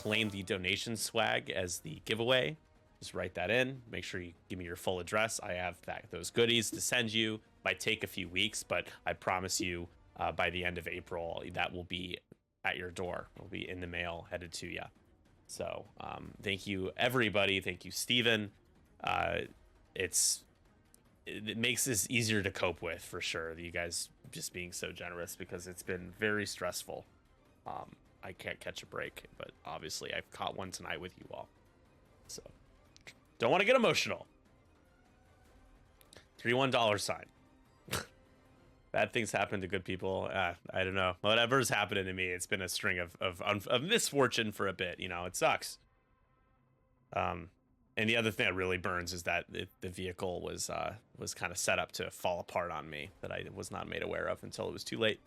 claim the donation swag as the giveaway. Just write that in. Make sure you give me your full address. I have those goodies to send you. Might take a few weeks, but I promise you by the end of April, that will be at your door. It'll be in the mail, headed to you. So thank you, everybody. Thank you, Steven. It makes this easier to cope with, for sure. You guys just being so generous, because it's been very stressful. I can't catch a break, but obviously I've caught one tonight with you all. So don't want to get emotional. $3 Bad things happen to good people. I don't know. Whatever's happening to me, it's been a string of misfortune for a bit. You know, it sucks. And the other thing that really burns is that the vehicle was kind of set up to fall apart on me, that I was not made aware of until it was too late.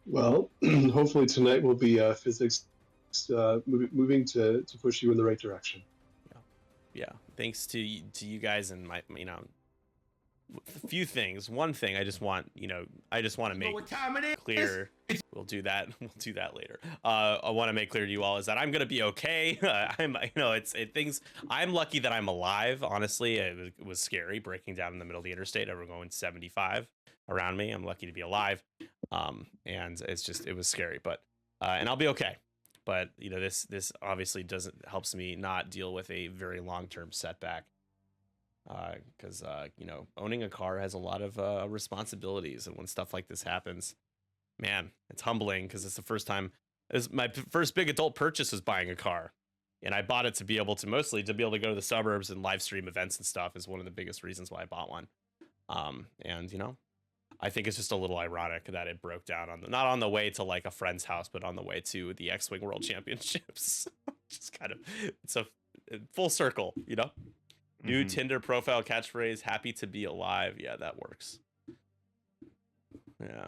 Well, hopefully tonight will be physics moving to push you in the right direction. Yeah. Thanks to you guys and my, you know, a few things. One thing I just want to make clear. We'll do that. We'll do that later. I want to make clear to you all is that I'm gonna be okay. I'm lucky that I'm alive. Honestly, it was scary breaking down in the middle of the interstate. We're going 75 around me. I'm lucky to be alive. And it was scary, but and I'll be okay. But you know, this obviously helps me not deal with a very long-term setback. Because you know, owning a car has a lot of responsibilities, and when stuff like this happens, man, it's humbling, because it's the first time. My first big adult purchase was buying a car, and I bought it to be able to go to the suburbs and live stream events and stuff. Is one of the biggest reasons why I bought one. And you know, I think it's just a little ironic that it broke down not on the way to like a friend's house, but on the way to the X-Wing World Championships. Just kind of, it's a full circle, you know. New Tinder profile catchphrase, happy to be alive. Yeah, that works. Yeah.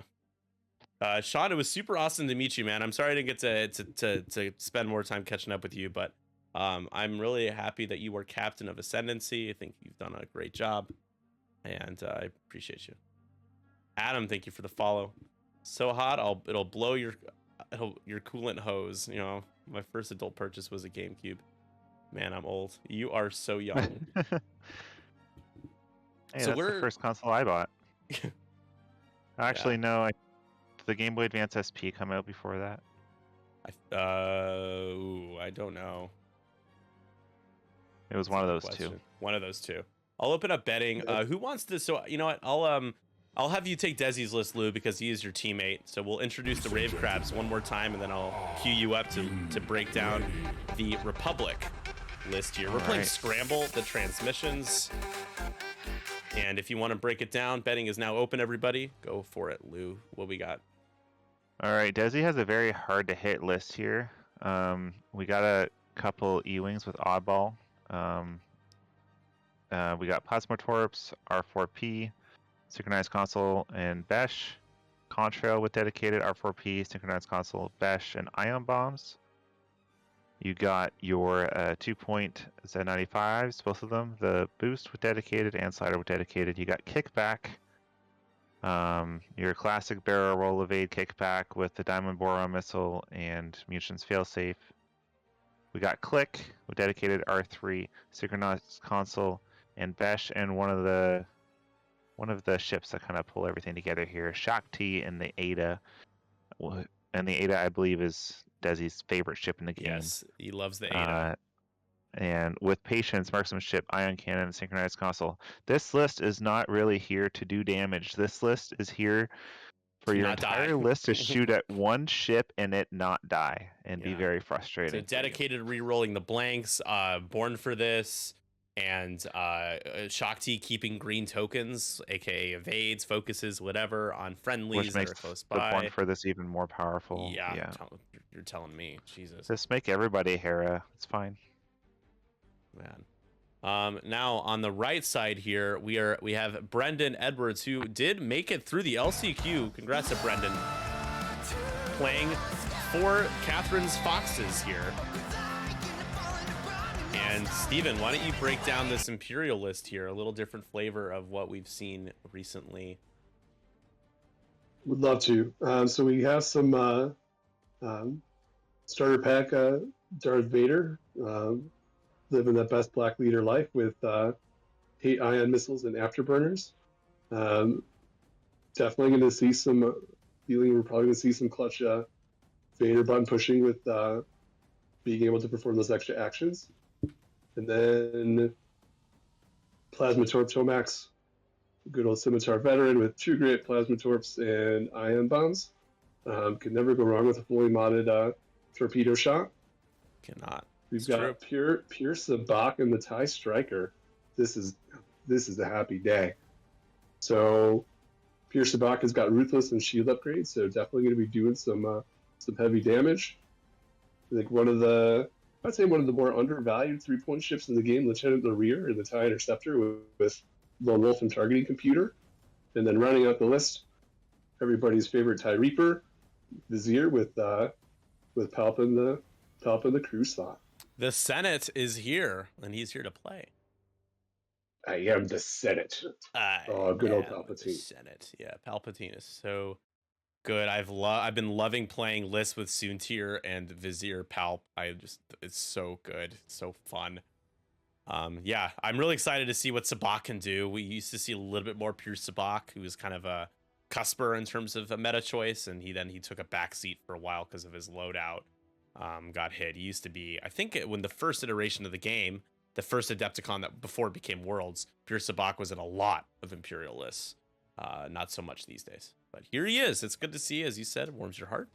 Sean, it was super awesome to meet you, man. I'm sorry I didn't get to spend more time catching up with you, but I'm really happy that you were captain of Ascendancy. I think you've done a great job, and I appreciate you. Adam, thank you for the follow. So hot, it'll blow your coolant hose. You know, my first adult purchase was a GameCube. Man, I'm old. You are so young. Hey, so that's the first console I bought. Actually, no. The Game Boy Advance SP come out before that? I don't know. It was one of those two. One of those two. I'll open up betting. Who wants to? So you know what? I'll have you take Desi's list, Lou, because he is your teammate. So we'll introduce the Rave Crabs one more time, and then I'll cue you up to break down the Republic list here. We're playing Scramble, the transmissions. And if you want to break it down, betting is now open, everybody. Go for it, Lou. What we got? All right, Desi has a very hard to hit list here. We got a couple E-Wings with Oddball. We got Plasmatorps, R4P, Synchronized Console, and Besh. Contrail with dedicated R4P, Synchronized Console, Besh, and Ion Bombs. You got your 2-point Z95s, both of them. The Boost with dedicated and Slider with dedicated. You got Kickback. Your classic barrel roll evade kickback with the Diamond Boron missile and Munitions failsafe. We got Click with dedicated R3, Synchronized Console, and Besh, and one of the ships that kind of pull everything together here. Shakti and the Ada. And the Ada, I believe, is Desi's favorite ship in the game. Yes, he loves the Ada. And with Patience, Marksmanship, Ion Cannon, and Synchronized Console. This list is not really here to do damage. This list is here for your entire list to shoot at one ship and it not die and be very frustrating. So dedicated re-rolling the blanks, born for this, and Shakti keeping green tokens, aka evades, focuses, whatever, on friendlies which makes that are close by. The born for this even more powerful. Yeah. You're telling me, Jesus. Just make everybody Hera. It's fine. Man. Now on the right side here, we have Brendon Edwards, who did make it through the LCQ. Congrats to Brendon. Playing for Catherine's Foxes here. And Steven, why don't you break down this Imperial list here? A little different flavor of what we've seen recently. Would love to. So we have some Starter pack, Darth Vader, living the best black leader life with 8 ion missiles and afterburners. Definitely going to see some, feeling we're probably going to see some clutch Vader button pushing with being able to perform those extra actions. And then Plasma Torp Tomax, good old Scimitar veteran with 2 great Plasma Torps and ion bombs. Could never go wrong with a fully modded torpedo shot. Cannot. We've got pure Sabak and the TIE Striker. This is a happy day. So Pure Sabak has got Ruthless and Shield upgrades, so definitely going to be doing some heavy damage. I think I'd say one of the more undervalued 3-point ships in the game, Lieutenant Lerear and the TIE Interceptor with Lone Wolf and Targeting Computer. And then rounding out the list, everybody's favorite TIE Reaper, Vizier with Palp in the crew slot. The Senate is here, and he's here to play. I am the Senate. Good old Palpatine. Senate, yeah, Palpatine is so good. I've been loving playing lists with Soontir and Vizier Palp. It's so good, so fun. Yeah, I'm really excited to see what Sabak can do. We used to see a little bit more pure Sabak, who was kind of a cusper in terms of a meta choice, and he took a back seat for a while because of his loadout. Got hit. He used to be, I think, when the first iteration of the game, the first Adepticon that before it became Worlds, pure Sabak was in a lot of Imperial lists. Not so much these days, but here he is. It's good to see, as you said, it warms your heart.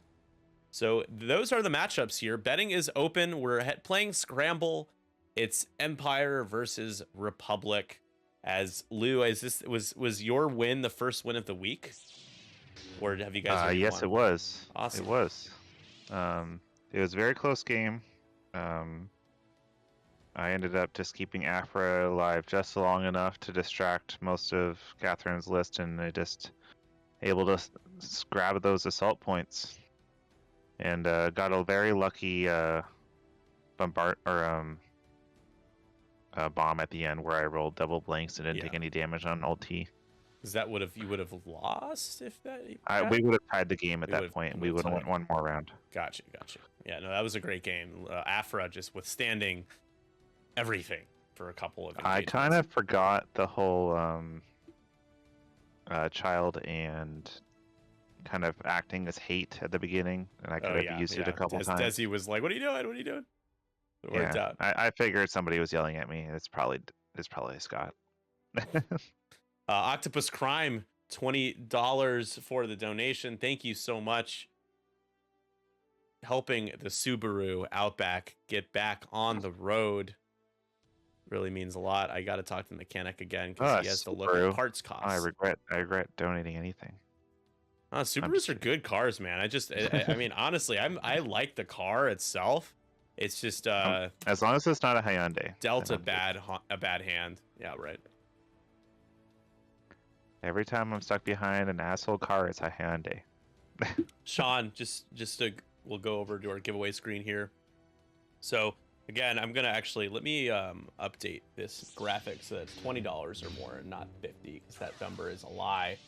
So those are the matchups here. Betting is open. We're playing Scramble. It's Empire versus Republic. As Lou, was your win the first win of the week, or have you guys? Yes, won? it was. Awesome. It was. It was a very close game. I ended up just keeping Afra alive just long enough to distract most of Catherine's list, and I just able to grab those assault points, and got a very lucky bomb at the end where I rolled double blanks and didn't take any damage on ulti. Is that you would have lost if that? We would have tied the game at that point, and we would have went one more round. Gotcha. Yeah, no, that was a great game. Afra just withstanding everything for a couple of engagements. I kind of forgot the whole child and kind of acting as hate at the beginning, and I could have used it a couple times. Desi was like, "What are you doing? What are you doing?" It worked out. I figured somebody was yelling at me. It's probably Scott. Octopus Crime, $20 for the donation. Thank you so much. Helping the Subaru Outback get back on the road really means a lot. I got to talk to the mechanic again because he has to look at parts costs. I regret donating anything. Subarus are good cars, man. I mean, honestly, I like the car itself. It's just as long as it's not a Hyundai. Dealt a bad hand. Yeah, right. Every time I'm stuck behind an asshole car, it's a Hyundai. Sean, we'll go over to our giveaway screen here. So again, I'm gonna let me update this graphic so that's $20 or more, and not 50, because that number is a lie.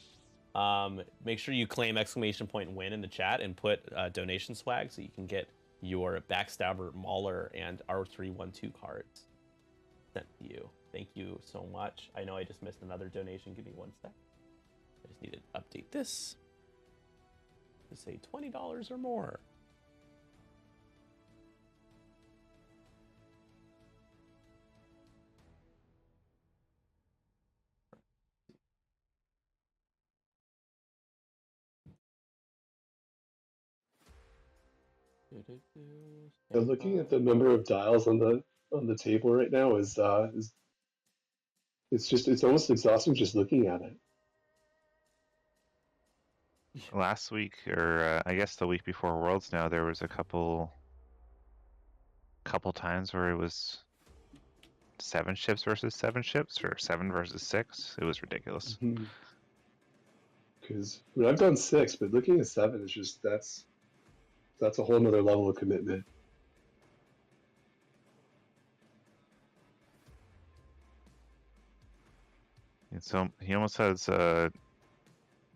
Make sure you claim !win in the chat and put donation swag so you can get your Backstabber, Mauler, and R312 cards sent to you. Thank you so much. I know I just missed another donation. Give me one sec. I just need to update this to say $20 or more. Looking at the number of dials on the table right now is it's almost exhausting just looking at it. Last week, or I guess the week before Worlds now, there was a couple times where it was 7 ships versus 7 ships, or 7 versus 6. It was ridiculous. Because I've done 6, but looking at 7 is just that's a whole nother level of commitment. And so he almost has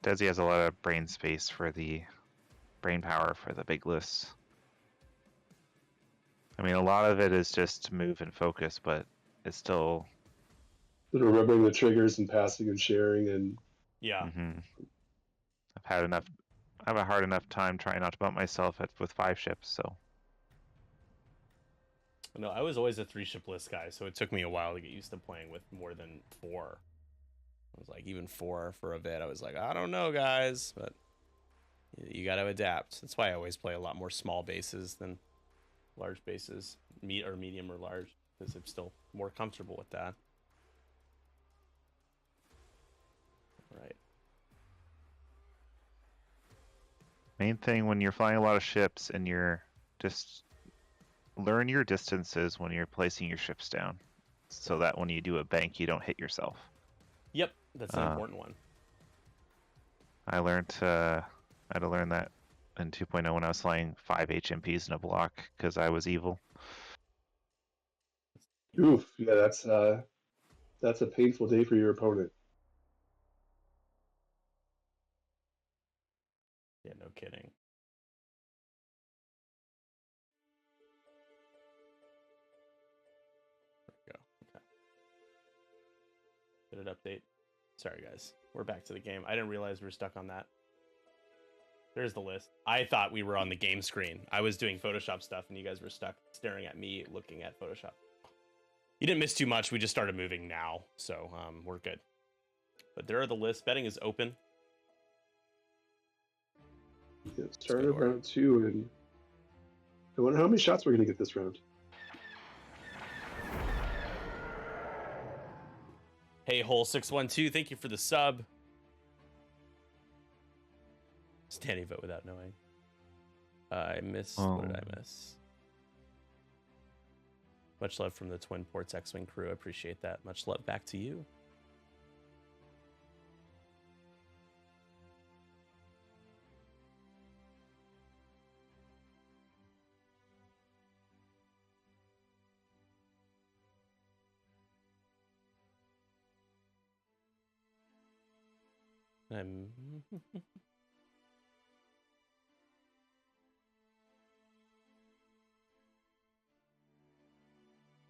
Desi has a lot of brain space for the brain power for the big lists. I mean, a lot of it is just move and focus, but it's still. Remembering the triggers and passing and sharing and. Yeah. I have a hard enough time trying not to bump myself with 5 ships, so. No, I was always a 3-ship list guy, so it took me a while to get used to playing with more than 4. I was like, even 4 for a bit. I was like, I don't know, guys, but you got to adapt. That's why I always play a lot more small bases than large bases, medium or large, because I'm still more comfortable with that. All right. Main thing when you're flying a lot of ships and you're just learn your distances when you're placing your ships down, so that when you do a bank, you don't hit yourself. Yep, that's an important one. I had to learn that in 2.0 when I was flying 5 HMPs in a block because I was evil. Oof, yeah, that's a painful day for your opponent. Yeah, no kidding. There we go. Okay. Did it update? Sorry, guys. We're back to the game. I didn't realize we were stuck on that. There's the list. I thought we were on the game screen. I was doing Photoshop stuff, and you guys were stuck staring at me looking at Photoshop. You didn't miss too much. We just started moving now, so we're good. But there are the lists. Betting is open. Yeah, started round 2, and I wonder how many shots we're going to get this round. Hey, Hole612, thank you for the sub. Standing vote without knowing. I missed. Oh. What did I miss? Much love from the Twin Ports X-Wing crew. I appreciate that. Much love back to you.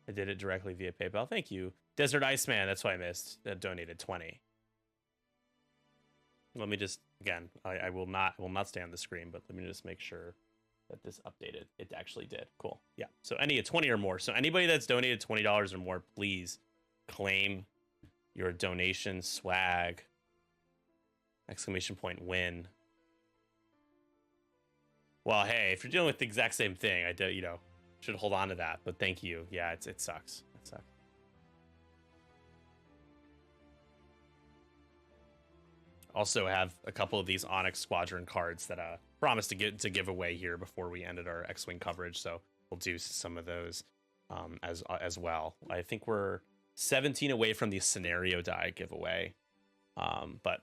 I did it directly via PayPal. Thank you. Desert Iceman, that's why I missed. That donated 20. Let me just, again, I will not stay on the screen, but let me just make sure that this updated. It actually did. Cool. Yeah. So any 20 or more. So anybody that's donated $20 or more, please claim your donation swag. ! Win. Well, hey, if you're dealing with the exact same thing, should hold on to that. But thank you. Yeah, it sucks. It sucks. Also have a couple of these Onyx Squadron cards that I promised to give away here before we ended our X-Wing coverage. So we'll do some of those as well. I think we're 17 away from the scenario die giveaway. But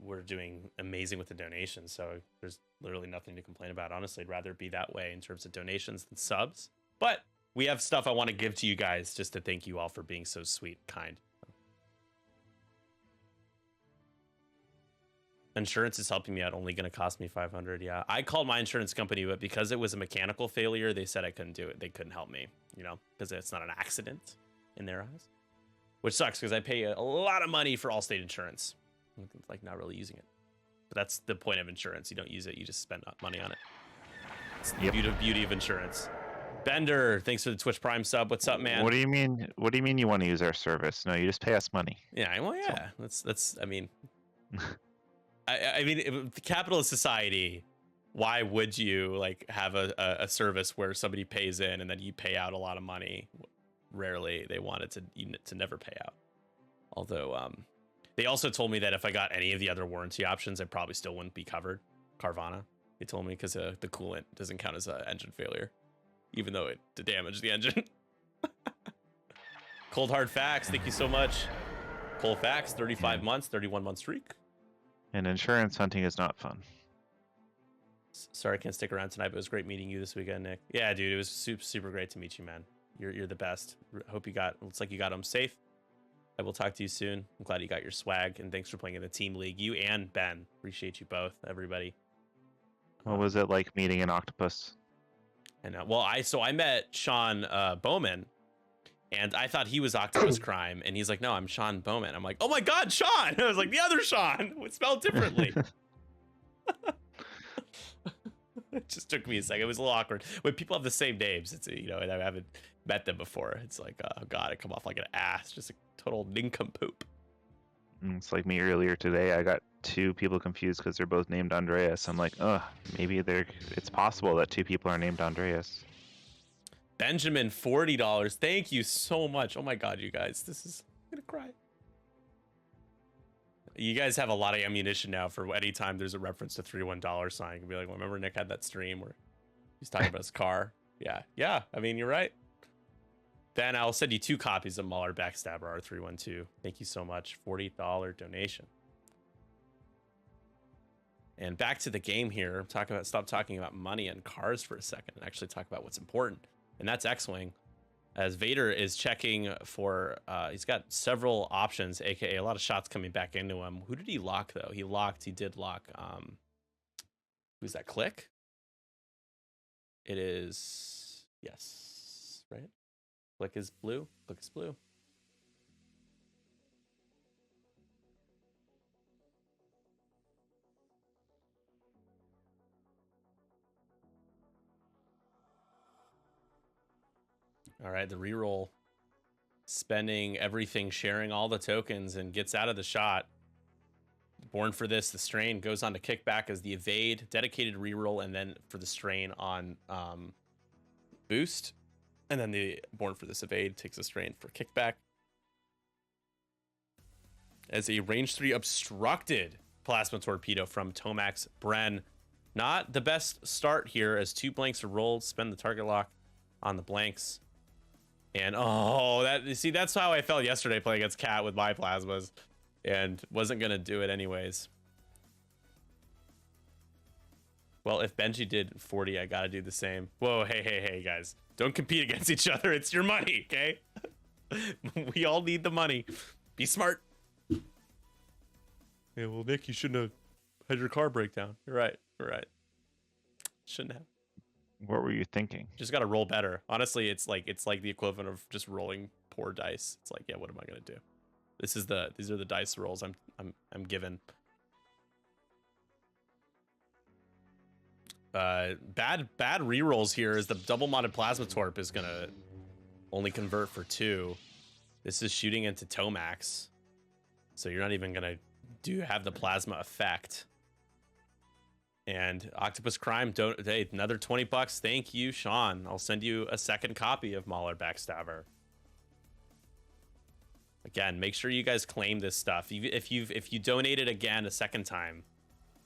we're doing amazing with the donations, so there's literally nothing to complain about. Honestly, I'd rather it be that way in terms of donations than subs. But we have stuff I want to give to you guys just to thank you all for being so sweet and kind. Insurance is helping me out, only going to cost me $500. Yeah, I called my insurance company, but because it was a mechanical failure, they said I couldn't do it. They couldn't help me, because it's not an accident in their eyes, which sucks because I pay a lot of money for Allstate insurance. Like not really using it, but that's the point of insurance. You don't use it, you just spend money on it. It's the beauty of insurance. Bender, thanks for the Twitch Prime sub. What's up, man? What do you mean you want to use our service? No, you just pay us money. Yeah, well, yeah, that's I mean I mean, the capitalist society, why would you have a service where somebody pays in and then you pay out a lot of money? Rarely they want it to never pay out. Although they also told me that if I got any of the other warranty options, I probably still wouldn't be covered. Carvana, they told me, because the coolant doesn't count as an engine failure, even though it damaged the engine. Cold Hard Facts, thank you so much. Cold Facts, 35 months, 31 month streak. And insurance hunting is not fun. Sorry I can't stick around tonight, but it was great meeting you this weekend, Nick. Yeah, dude, it was super great to meet you, man. You're the best. Hope looks like you got home safe. I will talk to you soon. I'm glad you got your swag, and thanks for playing in the team league. You and Ben. Appreciate you both, everybody. What was it like meeting an octopus? And well, I met Sean Bowman, and I thought he was Octopus Crime, and he's like, no, I'm Sean Bowman. I'm like, oh my God, Sean! I was like, the other Sean, it's spelled differently. It just took me a second. It was a little awkward when people have the same names. It's and I haven't met them before. It's like, oh God, I come off like an ass, just a total nincompoop. It's like me earlier today. I got two people confused because they're both named Andreas. I'm like, maybe it's possible that two people are named Andreas. Benjamin, $40. Thank you so much. Oh my God, you guys, I'm gonna cry. You guys have a lot of ammunition now for any time there's a reference to $3 sign. You can be like, well, remember Nick had that stream where he's talking about his car? Yeah. I mean, you're right. Then I'll send you 2 copies of Mauler Backstabber R312. Thank you so much. $40 donation. And back to the game here. Stop talking about money and cars for a second and actually talk about what's important. And that's X-Wing. As Vader is checking for, he's got several options, aka a lot of shots coming back into him. Who did he lock though? He did lock, who's that, Click? It is, yes, right? Click is blue. All right, the reroll, spending everything, sharing all the tokens, and gets out of the shot. Born for this, the strain goes on to kickback as the evade, dedicated reroll, and then for the strain on boost. And then the Born for this evade takes a strain for kickback. As a range 3 obstructed plasma torpedo from Tomax Bren. Not the best start here as 2 blanks are rolled, spend the target lock on the blanks. And that's how I felt yesterday playing against Cat with my plasmas, and wasn't gonna do it anyways. Well, if Benji did 40, I gotta do the same. Whoa, hey, guys. Don't compete against each other. It's your money, okay? We all need the money. Be smart. Yeah, well, Nick, you shouldn't have had your car break down. You're right. Shouldn't have. What were you thinking? Just gotta roll better. Honestly, it's like the equivalent of just rolling poor dice. It's like, yeah, what am I gonna do? These are the dice rolls I'm given. Bad rerolls here is the double modded plasma torp is gonna only convert for 2. This is shooting into Tomax, so you're not even gonna have the plasma effect. And Octopus Crime, another $20. Thank you, Sean. I'll send you a second copy of Mauler Backstabber. Again, make sure you guys claim this stuff. If you donate it again a second time,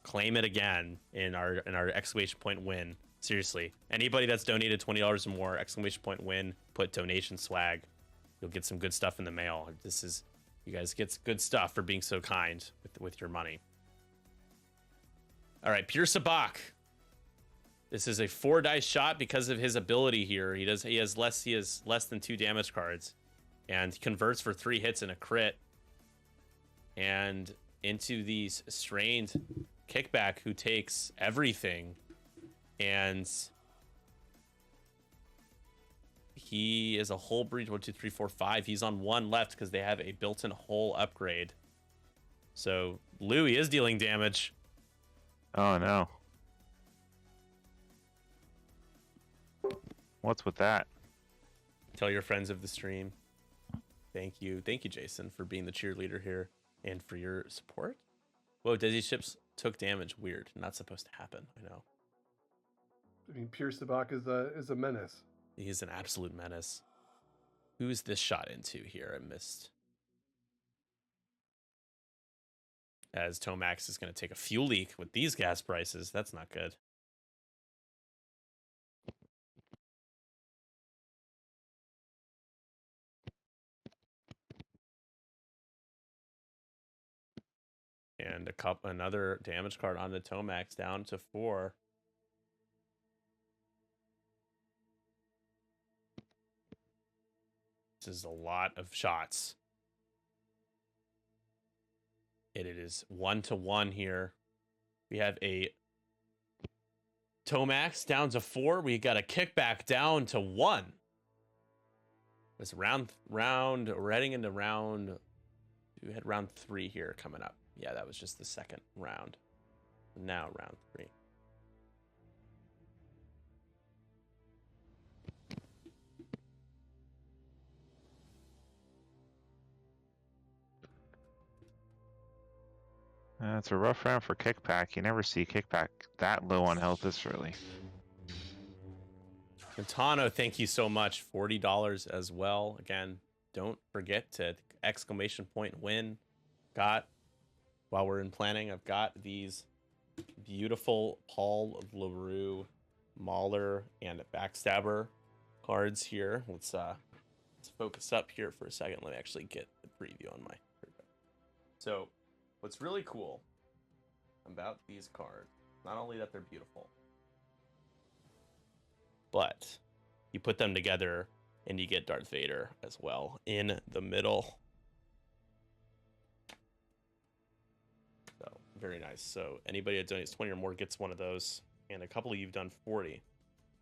claim it again in our exclamation point win. Seriously, anybody that's donated $20 or more, exclamation point win, put donation swag. You'll get some good stuff in the mail. You guys get good stuff for being so kind with your money. All right, Pure Sabak. This is a 4 dice shot because of his ability here. He has less than 2 damage cards, and converts for 3 hits and a crit. And into these strained kickback, who takes everything, and he is a hull breach 1, 2, 3, 4, 5. He's on 1 left because they have a built-in hull upgrade. So Louis is dealing damage. Oh no. What's with that? Tell your friends of the stream. Thank you, Jason, for being the cheerleader here and for your support. Whoa, Desi ships took damage. Weird. Not supposed to happen. I know. I mean, Pierce Sabak is a menace. He is an absolute menace. Who is this shot into here? I missed. As Tomax is going to take a fuel leak with these gas prices. That's not good. And another damage card on the Tomax, down to 4. This is a lot of shots. And it is 1-1 here. We have a Tomax down to 4. We got a kickback down to 1. This round. We're heading into round. We had round 3 here coming up. Yeah, that was just the second round. Now round 3. It's a rough round for Kickback. You never see Kickback that low on health this early. Montano, thank you so much. $40 as well. Again, don't forget to exclamation point win. While we're in planning, I've got these beautiful Paul LaRue Mauler and Backstabber cards here. Let's focus up here for a second. Let me actually get the preview on my. So, what's really cool about these cards, not only that they're beautiful, but you put them together and you get Darth Vader as well in the middle. So, very nice. So, anybody that donates 20 or more gets one of those, and a couple of you've done 40.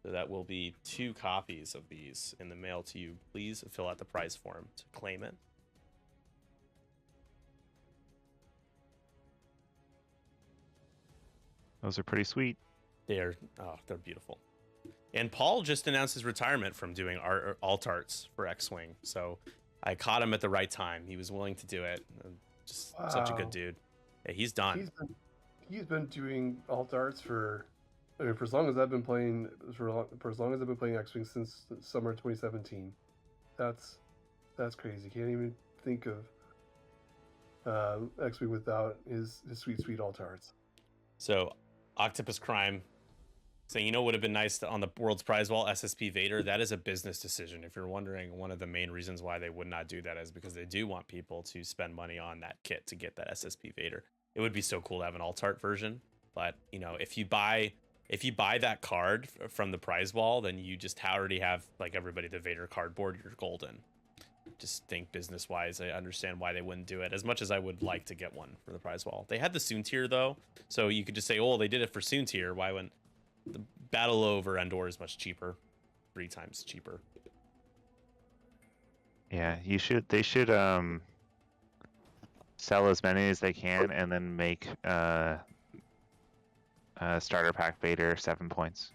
So that will be 2 copies of these in the mail to you. Please fill out the prize form to claim it. Those are pretty sweet. They're beautiful. And Paul just announced his retirement from doing alt arts for X-Wing. So I caught him at the right time. He was willing to do it. Just such a good dude. Yeah, he's done. He's been doing alt arts for as long as I've been playing for as long as I've been playing X-Wing since summer 2017. That's crazy. Can't even think of X-Wing without his sweet alt arts. So Octopus Crime saying, you know, would have been nice on the world's prize wall, SSP Vader. That is a business decision. If you're wondering, one of the main reasons why they would not do that is because they do want people to spend money on that kit to get that SSP Vader. It would be so cool to have an alt art version, but you know, if you buy that card from the prize wall, then you just already have, like everybody, the Vader cardboard. You're golden. Just think business wise, I understand why they wouldn't do it, as much as I would like to get one for the prize wall. They had the Soon tier though, so you could just say, oh, they did it for Soon tier. Why wouldn't the Battle over Endor is much cheaper, 3 times cheaper. Yeah, they should sell as many as they can and then make starter pack Vader 7 points.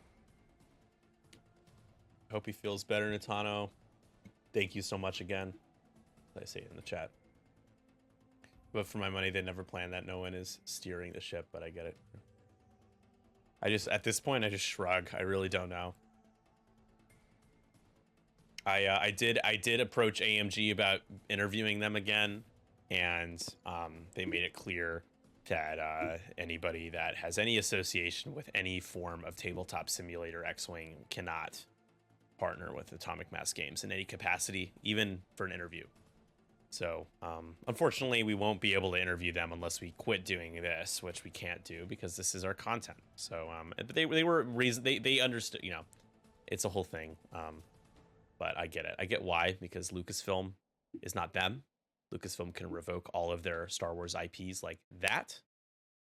Hope he feels better, Natano. Thank you so much again. I say it in the chat. But for my money, they never planned that. No one is steering the ship, but I get it. At this point, I just shrug. I really don't know. I did approach AMG about interviewing them again, and they made it clear that anybody that has any association with any form of tabletop simulator X-Wing cannot partner with Atomic Mass Games in any capacity, even for an interview. So unfortunately, we won't be able to interview them unless we quit doing this, which we can't do because this is our content. So but they understood, you know, it's a whole thing. But I get it. I get why, because Lucasfilm is not them. Lucasfilm can revoke all of their Star Wars IPs like that,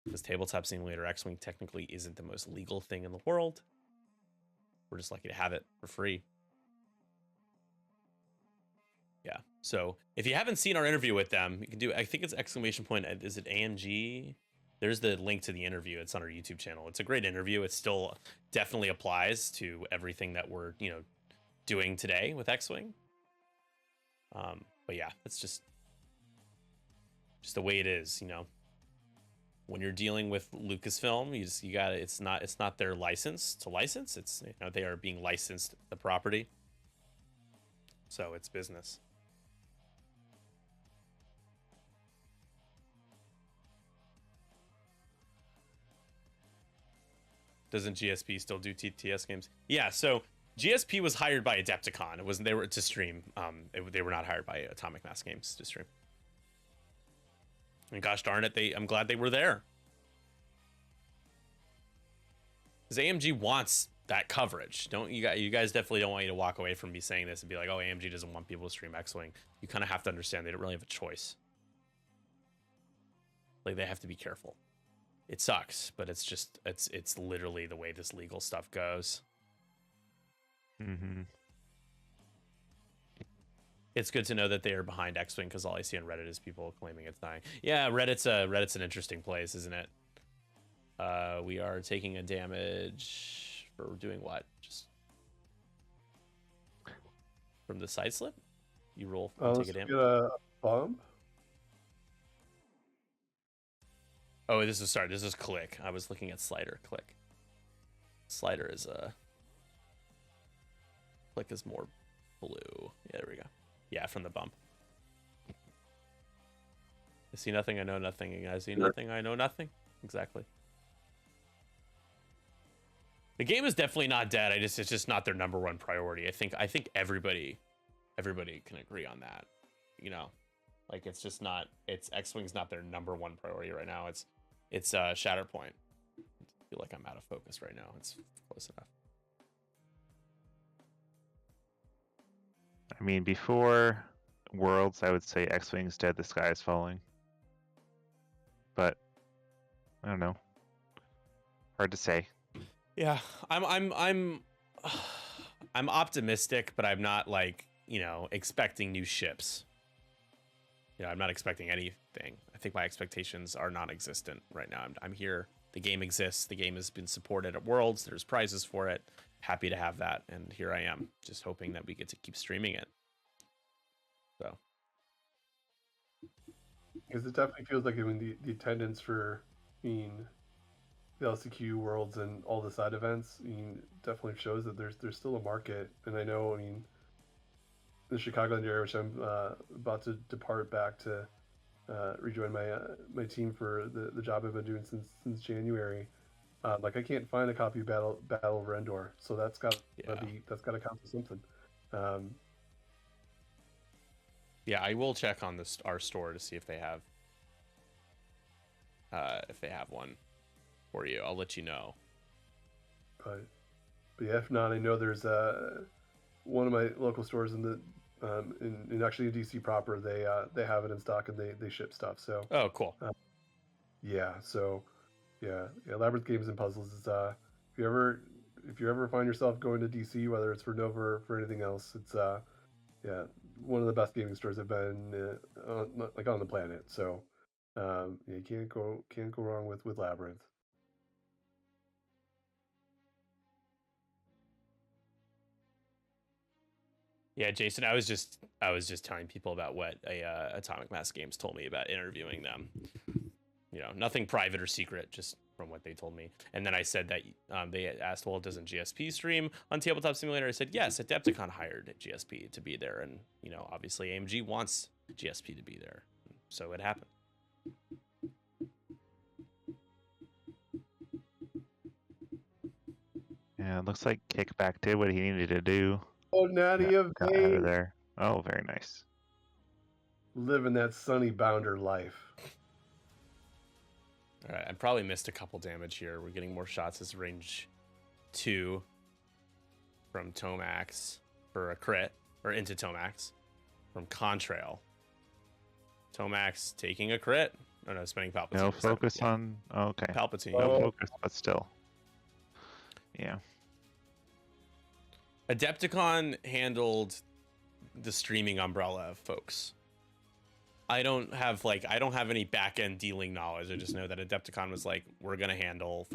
because tabletop simulator X-Wing technically isn't the most legal thing in the world. We're just lucky to have it for free. Yeah. So if you haven't seen our interview with them, you can do, I think it's exclamation point. Is it AMG? There's the link to the interview. It's on our YouTube channel. It's a great interview. It still definitely applies to everything that we're, you know, doing today with X-Wing. But yeah, it's just the way it is, you know. When you're dealing with Lucasfilm, you got it's not their license to license. It's, you know, they are being licensed the property. So it's business. Doesn't GSP still do TTS games? Yeah, so GSP was hired by Adepticon. It wasn't, they were to stream. They were not hired by Atomic Mass Games to stream. And gosh darn it, I'm glad they were there. Because AMG wants that coverage. You guys definitely don't want you to walk away from me saying this and be like, oh, AMG doesn't want people to stream X-Wing. You kind of have to understand they don't really have a choice. Like, they have to be careful. it sucks, but it's just it's literally the way this legal stuff goes. Mm-hmm. It's good to know that they are behind X-Wing because all I see on Reddit is people claiming it's dying. Yeah, Reddit's an interesting place, isn't it? We are taking a damage for doing what? Just from the side slip? You roll and take a damage. Get a bump. Oh, this is click. I was looking at slider. Click. Slider is click is more blue. Yeah, there we go. Yeah, from the bump. I see nothing, I know nothing. I see nothing, I know nothing. Exactly. The game is definitely not dead. It's just not their number one priority. I think everybody can agree on that. You know, like it's just not. It's X-Wing's not their number one priority right now. It's Shatterpoint. I feel like I'm out of focus right now. It's close enough. I mean, before Worlds, I would say X-Wing's dead, the sky is falling. But I don't know. Hard to say. Yeah, I'm optimistic, but I'm not like, expecting new ships. I'm not expecting anything. I think my expectations are non-existent right now. I'm here. The game exists. The game has been supported at Worlds. There's prizes for it. Happy to have that, and here I am, just hoping that we get to keep streaming it. So, because it definitely feels like the attendance for the LCQ Worlds and all the side events, definitely shows that there's still a market. And I know, the Chicagoland area, which I'm about to depart back to rejoin my team for the job I've been doing since January. Like I can't find a copy of Battle of Endor, so that's got to count for something. Yeah, I will check on our store to see if they have one for you. I'll let you know. But yeah, if not, I know there's one of my local stores in actually in DC proper. They have it in stock and they ship stuff. So oh, cool. Yeah. So yeah. Labyrinth Games and Puzzles is if you ever find yourself going to DC, whether it's for Nova or for anything else, it's one of the best gaming stores I've been on the planet. So you can't go wrong with Labyrinth. Yeah, Jason, I was just telling people about what Atomic Mass Games told me about interviewing them. Nothing private or secret, just from what they told me. And then I said that they asked, well, doesn't GSP stream on Tabletop Simulator? I said, yes, Adepticon hired GSP to be there. And, obviously AMG wants GSP to be there. So it happened. Yeah, it looks like Kickback did what he needed to do. Oh, Nadia got out of there. Oh, very nice. Living that sunny bounder life. All right, I probably missed a couple damage here. We're getting more shots as range 2 from Tomax for a crit, or into Tomax from Contrail. Tomax taking a crit. Oh no, spending Palpatine. No focus on. Oh, okay. Palpatine. No focus, but still. Yeah. Adepticon handled the streaming umbrella, folks. I don't have any back end dealing knowledge. I just know that Adepticon was like, we're gonna handle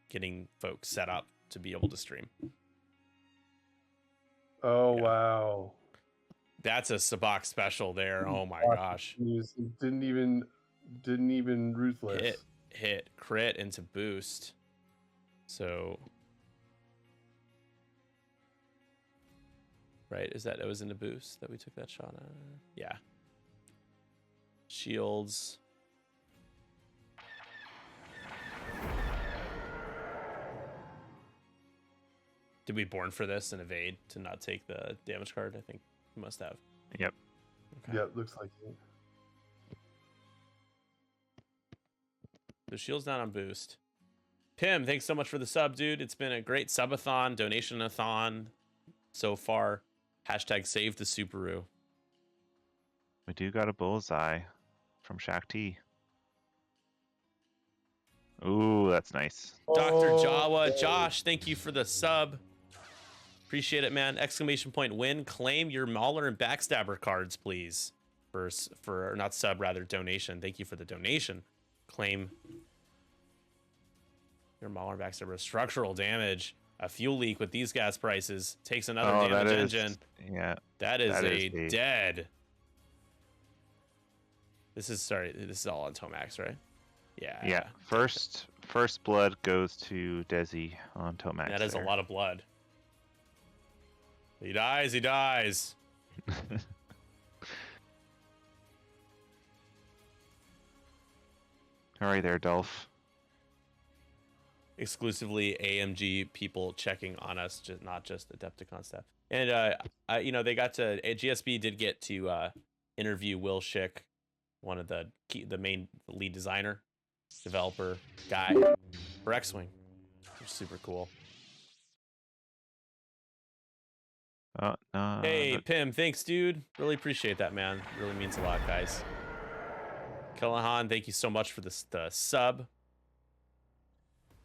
getting folks set up to be able to stream. Oh yeah. Wow. That's a Sabak special there. Oh my gosh. Didn't even ruthless. Hit crit into boost. So right, it was into boost that we took that shot at? Yeah. Shields. Did we born for this and evade to not take the damage card? I think we must have. Yep. Okay. Yeah, it looks like it. The shield's not on boost. Pim, thanks so much for the sub, dude. It's been a great subathon, donation-a-thon so far. Hashtag save the Subaru. We do got a bullseye from Shakti. Ooh, that's nice. Dr. Oh, Jawa, no. Josh, thank you for the sub. Appreciate it, man. Exclamation point win. Claim your Mauler and Backstabber cards, please. For not sub, rather donation. Thank you for the donation. Claim your Mauler and Backstabber. Structural damage. A fuel leak with these gas prices takes another damage engine. Yeah. That is a a dead. This is all on Tomax, right? Yeah. Yeah. First blood goes to Desi on Tomax. That is a lot of blood. He dies. All right there, Dolph. Exclusively AMG people checking on us, not just Adepticon staff. And they got to GSB did get to interview Will Schick, one of the main lead designer, developer guy for X-Wing. Super cool. Hey, Pim, thanks, dude. Really appreciate that, man. Really means a lot, guys. Callahan, thank you so much for the sub.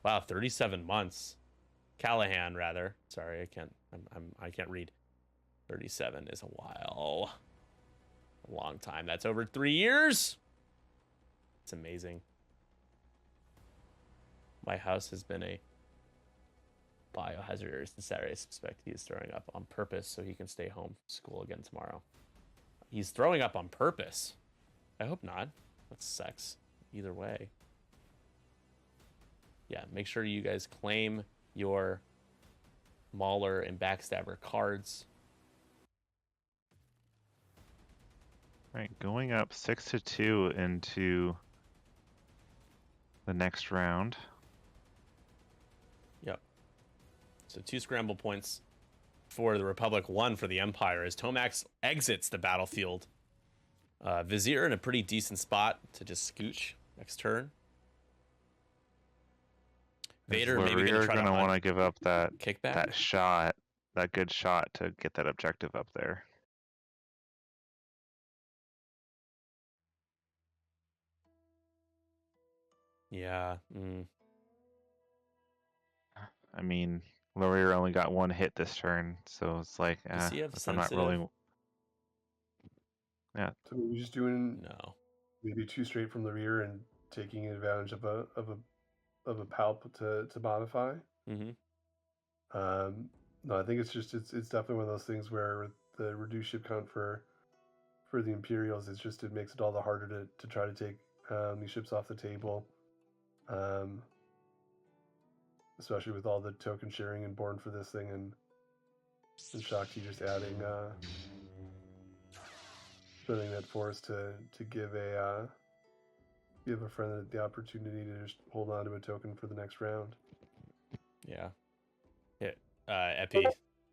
Wow, 37 months. Callahan, rather. Sorry, I can't read. 37 is a while. A long time. That's over 3 years. It's amazing. My house has been a biohazard area since Saturday. I suspect he is throwing up on purpose so he can stay home from school again tomorrow. He's throwing up on purpose. I hope not. That's sex. Either way. Yeah, make sure you guys claim your Mauler and Backstabber cards. Right, going up 6-2 into the next round. Yep. So 2 scramble points for the Republic, 1 for the Empire as Tomax exits the battlefield. Vizier in a pretty decent spot to just scooch next turn. Vader maybe gonna want to give up that kickback, that good shot to get that objective up there. Yeah. I mean, Laurier only got 1 hit this turn, so it's like, Does he have I'm not rolling. Yeah. So maybe just doing maybe 2 straight from the rear and taking advantage of a palp to modify. Mm-hmm. No, I think it's definitely one of those things where with the reduced ship count for the Imperials, it makes it all the harder to try to take these ships off the table. Especially with all the token sharing and Born for this thing and Shakti just adding spending that force to give a friend the opportunity to just hold on to a token for the next round. Yeah.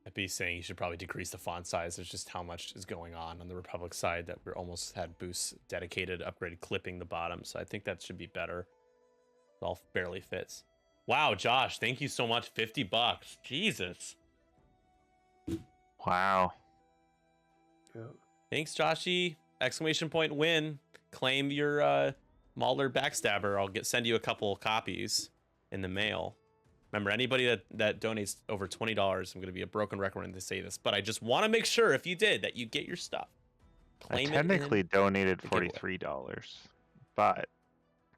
Epi's saying you should probably decrease the font size. There's just how much is going on the Republic side that we almost had boosts dedicated, upgraded, clipping the bottom. So I think that should be better. It all barely fits. Wow, Josh, thank you so much. $50. Jesus. Wow. Yeah. Thanks, Joshy. Exclamation point win. Claim your Mauler Backstabber. I'll send you a couple copies in the mail. Remember, anybody that donates over $20, I'm going to be a broken record when they say this, but I just want to make sure if you did that you get your stuff. I technically donated $43, but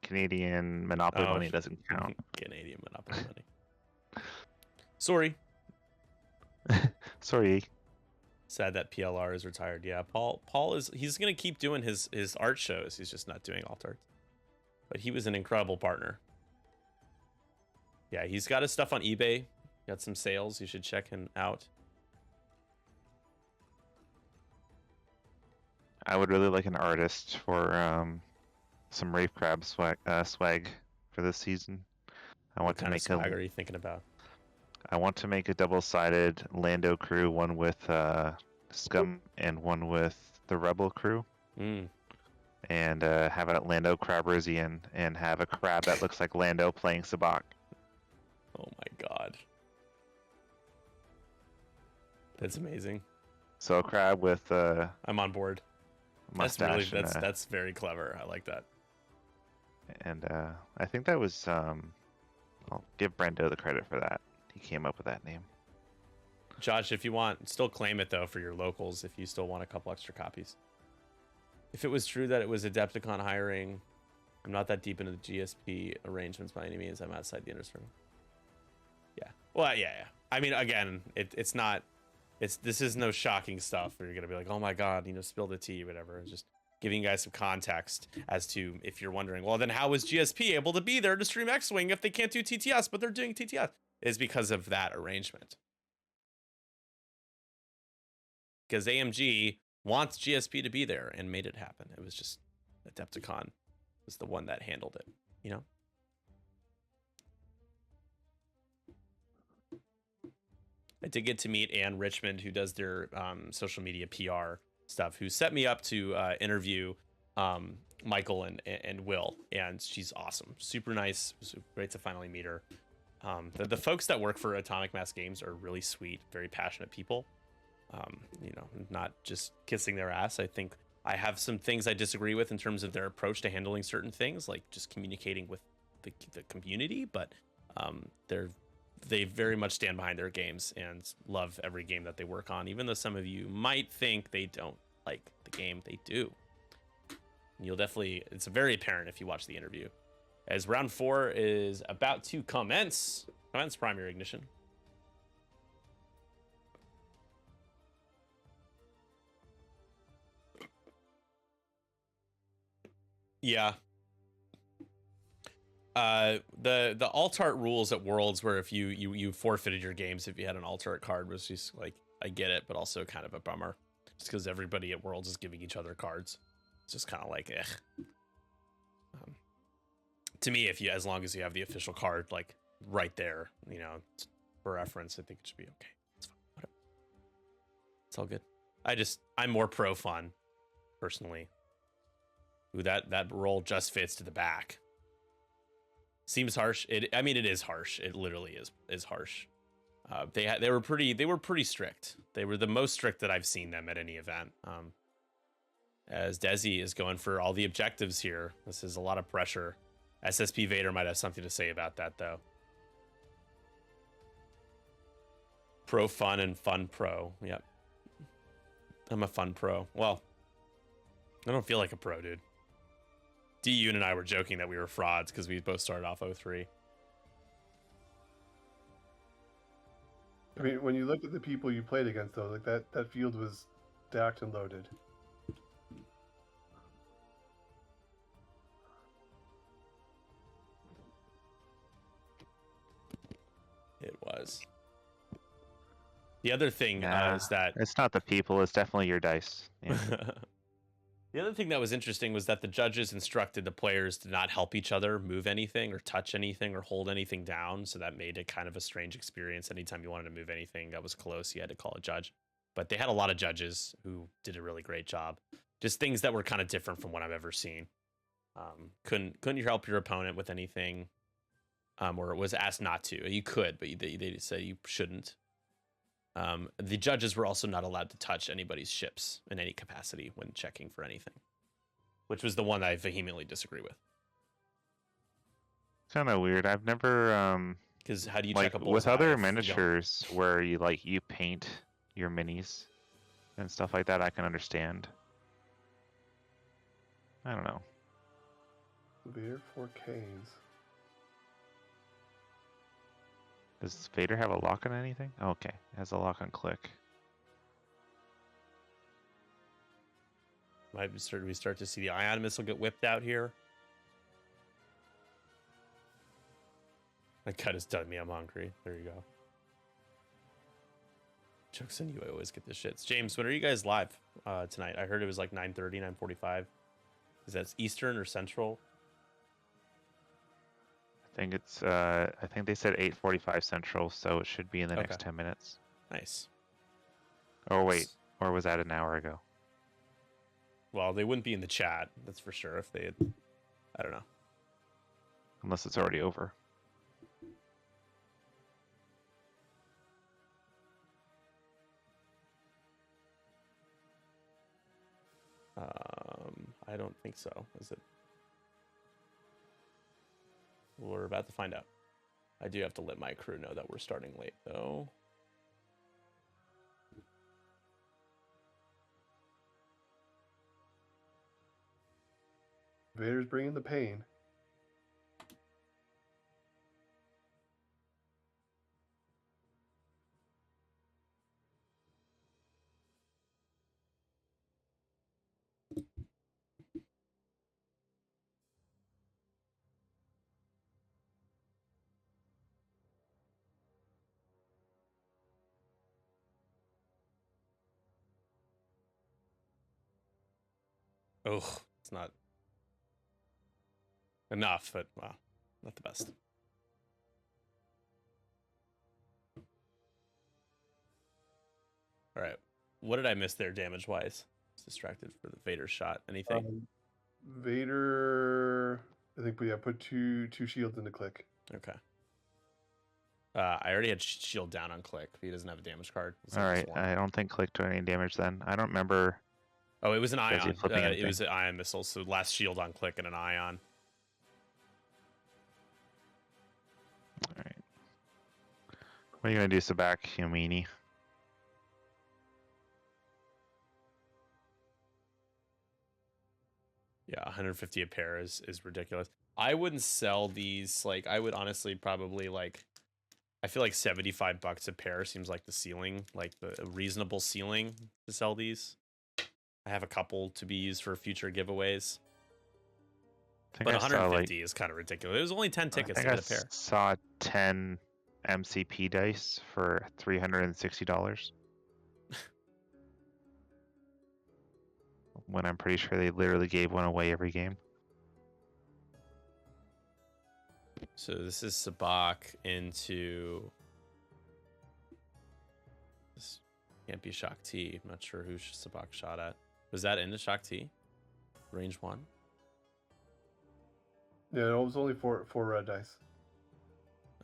Canadian Monopoly money doesn't count. Canadian Monopoly money. Sorry. Sorry. Sad that PLR is retired. Yeah, Paul he's going to keep doing his art shows. He's just not doing alt art. But he was an incredible partner. Yeah, he's got his stuff on eBay. Got some sales. You should check him out. I would really like an artist for some Rave Crab swag for this season. What kind of swag are you thinking about? I want to make a double-sided Lando crew, one with Scum and one with the Rebel crew. And have a Lando Crabrisian and have a crab that looks like Lando playing Sabacc. Oh my god. That's amazing. So a crab with I'm on board. Mustache. That's very clever. I like that. And I think that was I'll give Brendo the credit for that. He came up with that name. Josh, if you want, still claim it though for your locals if you still want a couple extra copies. If it was true that it was Adepticon hiring, I'm not that deep into the GSP arrangements by any means. I'm outside the inner circle. Yeah. Well, yeah. I mean, again, it's not. This is no shocking stuff where you're gonna be like, oh my god, spill the tea, whatever. It's just giving you guys some context as to if you're wondering, well, then how is GSP able to be there to stream X-Wing if they can't do TTS, but they're doing TTS? Is because of that arrangement. Because AMG wants GSP to be there and made it happen. It was just Adepticon was the one that handled it, I did get to meet Ann Richmond, who does their social media PR stuff, who set me up to interview Michael and Will, and she's awesome, super nice. It was great to finally meet her. The folks that work for Atomic Mass Games are really sweet, very passionate people. Not just kissing their ass. I think I have some things I disagree with in terms of their approach to handling certain things, like just communicating with the community, but they very much stand behind their games and love every game that they work on, even though some of you might think they don't like the game. They do. And it's very apparent if you watch the interview. As round 4 is about to commence primary ignition. Yeah. The alt-art rules at Worlds, where if you forfeited your games if you had an alt-art card, was just like, I get it, but also kind of a bummer, just because everybody at Worlds is giving each other cards. It's just kind of like, to me, as long as you have the official card like right there, for reference, I think it should be okay. It's fine. Whatever. It's all good. I'm more pro fun, personally. Ooh, that roll just fits to the back. Seems harsh. It is harsh. It literally is harsh. They were pretty strict. They were the most strict that I've seen them at any event. As Desi is going for all the objectives here, this is a lot of pressure. SSP Vader might have something to say about that though. Pro fun and fun pro. Yep. I'm a fun pro. Well, I don't feel like a pro, dude. D-Yoon and I were joking that we were frauds because we both started off 03. I mean, when you look at the people you played against, though, like that field was stacked and loaded. It was. The other thing is that it's not the people; it's definitely your dice. Yeah. The other thing that was interesting was that the judges instructed the players to not help each other move anything or touch anything or hold anything down. So that made it kind of a strange experience. Anytime you wanted to move anything that was close, you had to call a judge. But they had a lot of judges who did a really great job. Just things that were kind of different from what I've ever seen. Couldn't you help your opponent with anything? Or it was asked not to. You could, but they said you shouldn't. The judges were also not allowed to touch anybody's ships in any capacity when checking for anything, which was the one I vehemently disagree with. Kind of weird. I've never because how do you like check a with bullseye other if you don't? miniatures where you paint your minis and stuff like that. I can understand. I don't know. Vader 4Ks. Does Vader have a lock on anything? Oh, okay, it has a lock on click. Might we start to see the ion missile get whipped out here? That cut has done me. I'm hungry. There you go. Jokes on you. I always get the shits. James, when are you guys live tonight? I heard it was like 9:30, 9:45. Is that Eastern or Central? I think it's I think they said 8:45 Central, so it should be in the next 10 minutes. Nice. Oh wait, or was that an hour ago? Well, they wouldn't be in the chat, that's for sure, if they had, I don't know. Unless it's already over. I don't think so. Is it? We're about to find out. I do have to let my crew know that we're starting late, though. Vader's bringing the pain. Oh, it's not enough, but wow, not the best. All right, what did I miss there damage-wise? I was distracted for the Vader shot. Anything? Vader, I think we put two shields into click. Okay. I already had shield down on Click. He doesn't have a damage card. All right, I don't think Click took any damage then. I don't remember. Oh, it was an Does he ion. flipping It anything? was an ion missile. So last shield on Click and an ion. All right. What are you gonna do, Sabak, you meanie? Yeah, 150 a pair is ridiculous. I wouldn't sell these. Like, I would honestly probably like. I feel like $75 a pair seems like the ceiling, like the reasonable ceiling to sell these. I have a couple to be used for future giveaways. I think But I saw 150 is kind of ridiculous. It was only 10 tickets to I get a pair. saw 10 MCP dice for $360. When I'm pretty sure they literally gave one away every game. So this is Sabak into. This can't be Shock T. I'm not sure who Sabak shot at. Was that into Shock T? Range 1? Yeah, it was only four red dice.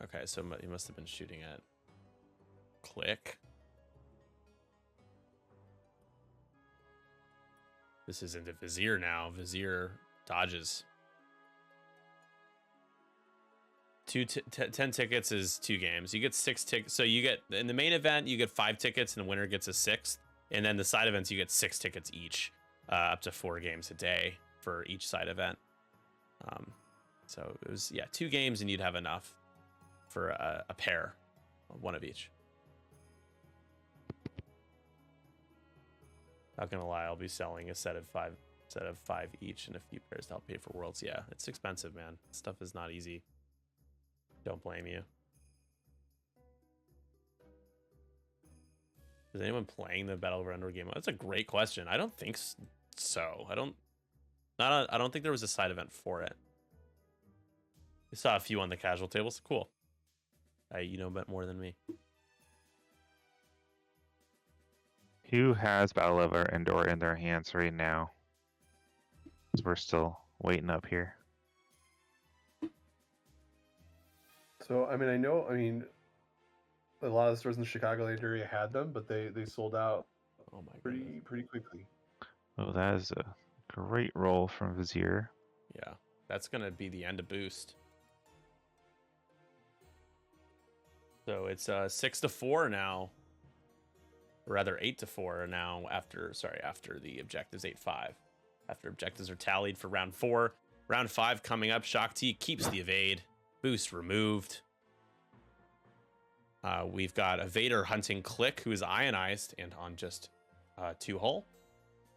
Okay, so he must have been shooting at Click. This is into Vizier now. Vizier dodges. 10 tickets is 2 games. You get 6 tickets. So you get, in the main event, you get 5 tickets and the winner gets a 6th. And then the side events, you get 6 tickets each, up to 4 games a day for each side event. So it was, 2 games and you'd have enough for a pair, one of each. Not gonna lie, I'll be selling a set of 5 each and a few pairs to help pay for Worlds. Yeah, it's expensive, man. Stuff is not easy. Don't blame you. Is anyone playing the Battle of Brendon game? That's a great question. I don't think so. I don't think there was a side event for it. I saw a few on the casual tables. Cool. You know a bit more than me. Who has Battle of Endor in their hands right now? 'Cause we're still waiting up here. So I mean, a lot of the stores in the Chicagoland area had them, but they sold out Oh my goodness. pretty quickly. Oh, that is a great roll from Vizier. Yeah, that's gonna be the end of boost. So it's 6-4 now. Or rather 8-4 now after the objectives 8-5. After objectives are tallied for round 4. Round 5 coming up. Shock T keeps the evade. Boost removed. We've got a Vader hunting Click, who is ionized and on just 2 hull.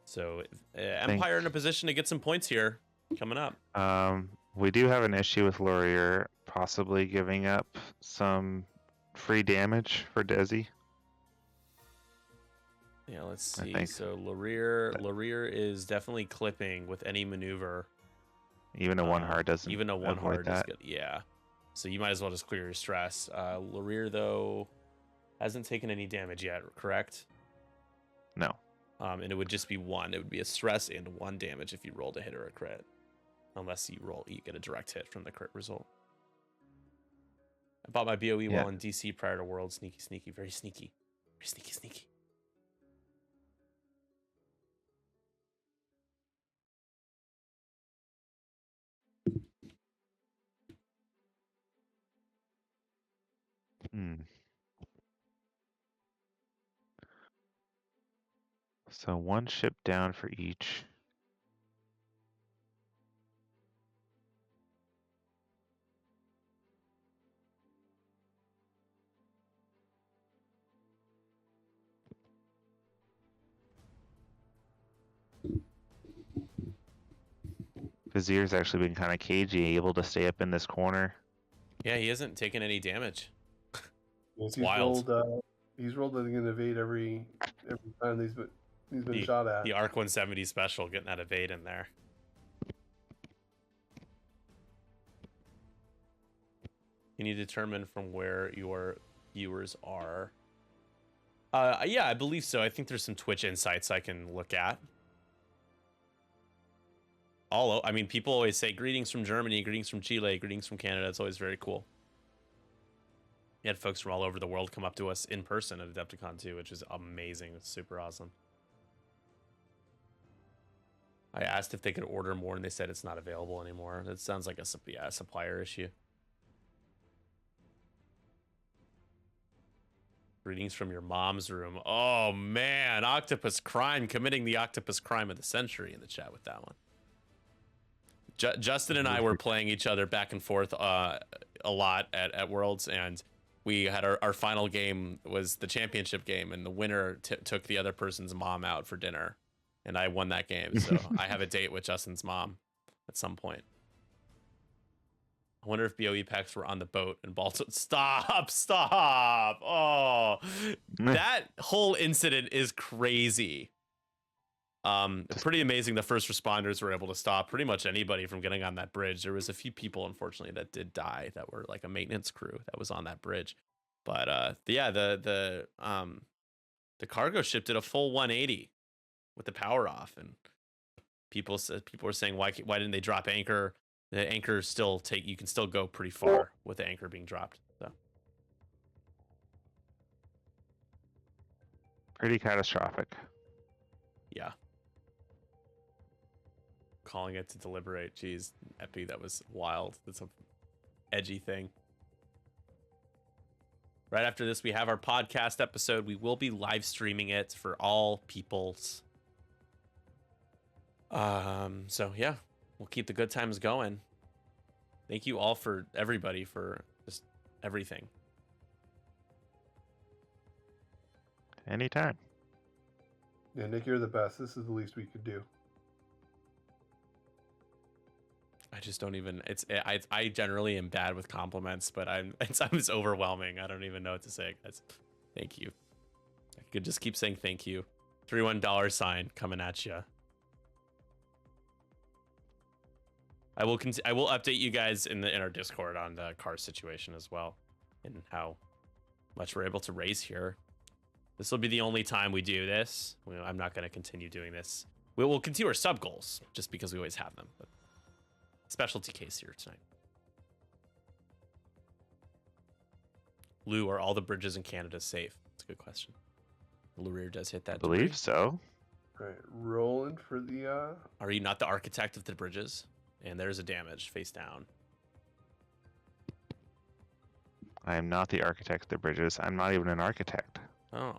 So Empire in a position to get some points here coming up. We do have an issue with Laurier possibly giving up some free damage for Desi. Yeah, let's see. So Laurier is definitely clipping with any maneuver. Even a 1 hard doesn't. Even a 1 hard that. is good. Yeah. So you might as well just clear your stress. Laurier, though, hasn't taken any damage yet, correct? No. And it would just be 1. It would be a stress and 1 damage if you rolled a hit or a crit. Unless you get a direct hit from the crit result. I bought my BOE while in DC prior to World. Sneaky. Very sneaky. Very sneaky. So 1 ship down for each. Vizier's actually been kind of cagey, able to stay up in this corner. Yeah, he hasn't taken any damage. He's wild. rolled an evade every time he's been shot at. The Arc 170 special, getting that evade in there. Can you determine from where your viewers are? Yeah, I believe so. I think there's some Twitch insights I can look at. I mean, people always say greetings from Germany, greetings from Chile, greetings from Canada. It's always very cool. We had folks from all over the world come up to us in person at Adepticon too, which is amazing. It's super awesome. I asked if they could order more, and they said it's not available anymore. That sounds like a supplier issue. Greetings from your mom's room. Oh man, Octopus Crime, committing the Octopus Crime of the century in the chat with that one. Justin and I were playing each other back and forth a lot at Worlds, and we had our final game was the championship game, and the winner took the other person's mom out for dinner, and I won that game. So I have a date with Justin's mom at some point. I wonder if BOE packs were on the boat in Baltimore. Stop! Oh, that whole incident is crazy. Pretty amazing. The first responders were able to stop pretty much anybody from getting on that bridge. There was a few people, unfortunately, that did die that were like a maintenance crew that was on that bridge. But yeah, the cargo ship did a full 180 with the power off, and people were saying why didn't they drop anchor? The anchor you can still go pretty far with the anchor being dropped. So Pretty catastrophic. yeah. Calling it to deliberate. Jeez, Epi, that was wild. That's a edgy thing. Right after this, we have our podcast episode. We will be live streaming it for all peoples. So yeah, we'll keep the good times going. Thank you all for everybody for just everything. Anytime. Yeah, Nick, you're the best. This is the least we could do. I just don't even. I generally am bad with compliments, but it's overwhelming. I don't even know what to say, guys. Thank you. I could just keep saying thank you. $31 coming at you. I will update you guys in our Discord on the car situation as well, and how much we're able to raise here. This will be the only time we do this. I'm not going to continue doing this. We'll continue our sub goals just because we always have them. But specialty case here tonight. Lou, are all the bridges in Canada safe? That's a good question. Lou Rear does hit that. I believe so. All right, rolling for the. Are you not the architect of the bridges? And there's a damage face down. I am not the architect of the bridges. I'm not even an architect. Oh.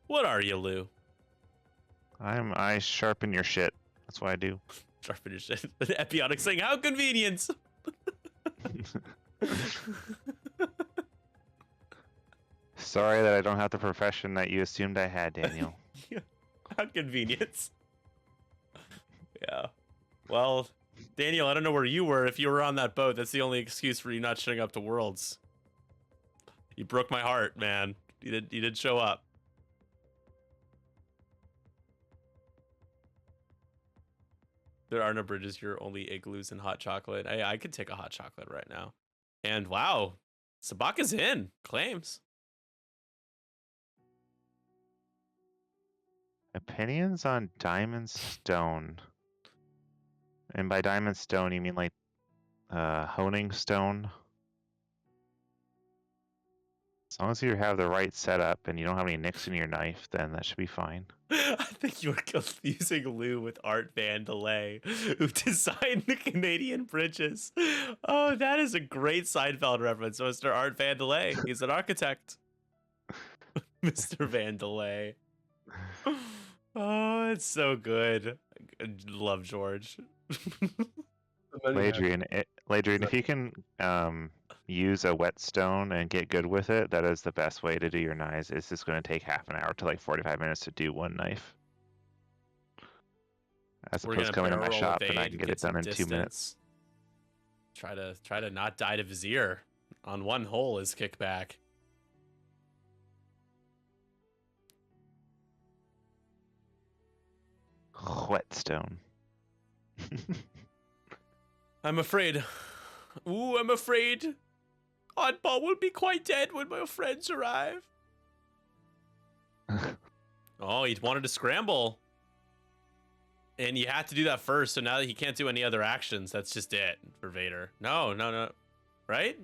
What are you, Lou? I sharpen your shit. That's what I do. Sharpen your shit. Epiotic saying, how convenient! Sorry that I don't have the profession that you assumed I had, Daniel. How convenient. Yeah. Well, Daniel, I don't know where you were. If you were on that boat, that's the only excuse for you not showing up to Worlds. You broke my heart, man. You did show up. There are no bridges here, only igloos and hot chocolate. I could take a hot chocolate right now. And wow, Sabaka's in. Claims. Opinions on Diamond Stone. And by Diamond Stone, you mean like honing stone? As long as you have the right setup and you don't have any nicks in your knife, then that should be fine. I think you were confusing Lou with Art Van Delay, who designed the Canadian bridges. Oh, that is a great Seinfeld reference, Mr. Art Van Delay. He's an architect. Mr. Van Delay. Oh, it's so good. I love George. Ladrian, if you can use a whetstone and get good with it, that is the best way to do your knives. It's just going to take half an hour to like 45 minutes to do one knife. As opposed to coming to my shop and I can get it done in 2 minutes. Try to not die to Vizier on one hole is kickback. Whetstone. I'm afraid. Ooh, I'm afraid. Oddball will be quite dead when my friends arrive. Oh, he wanted to scramble. And you have to do that first, so now that he can't do any other actions, that's just it for Vader. No. Right?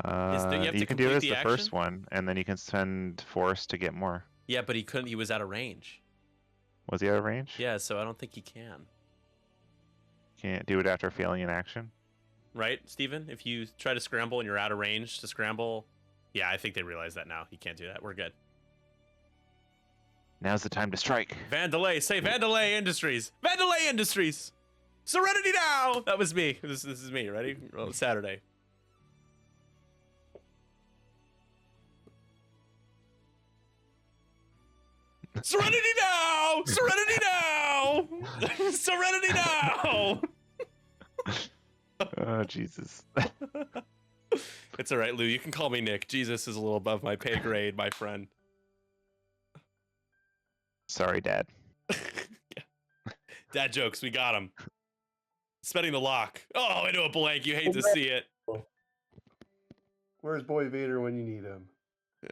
You can do it as the first one, and then you can spend force to get more. Yeah, but he couldn't. He was out of range. Was he out of range? Yeah, so I don't think he can. Can't do it after failing an action? Right, Steven? If you try to scramble and you're out of range to scramble, yeah, I think they realize that now. He can't do that. We're good. Now's the time to strike. Vandelay, say Vandelay Industries. Vandelay Industries. Serenity now. That was me. This is me. Ready? Well, Saturday. Serenity now. Serenity now. Serenity now. Oh, Jesus. It's all right, Lou. You can call me Nick. Jesus is a little above my pay grade, my friend. Sorry, Dad. Yeah. Dad jokes. We got him. Spending the lock. Oh, into a blank. You hate to see it. Where's Boy Vader when you need him?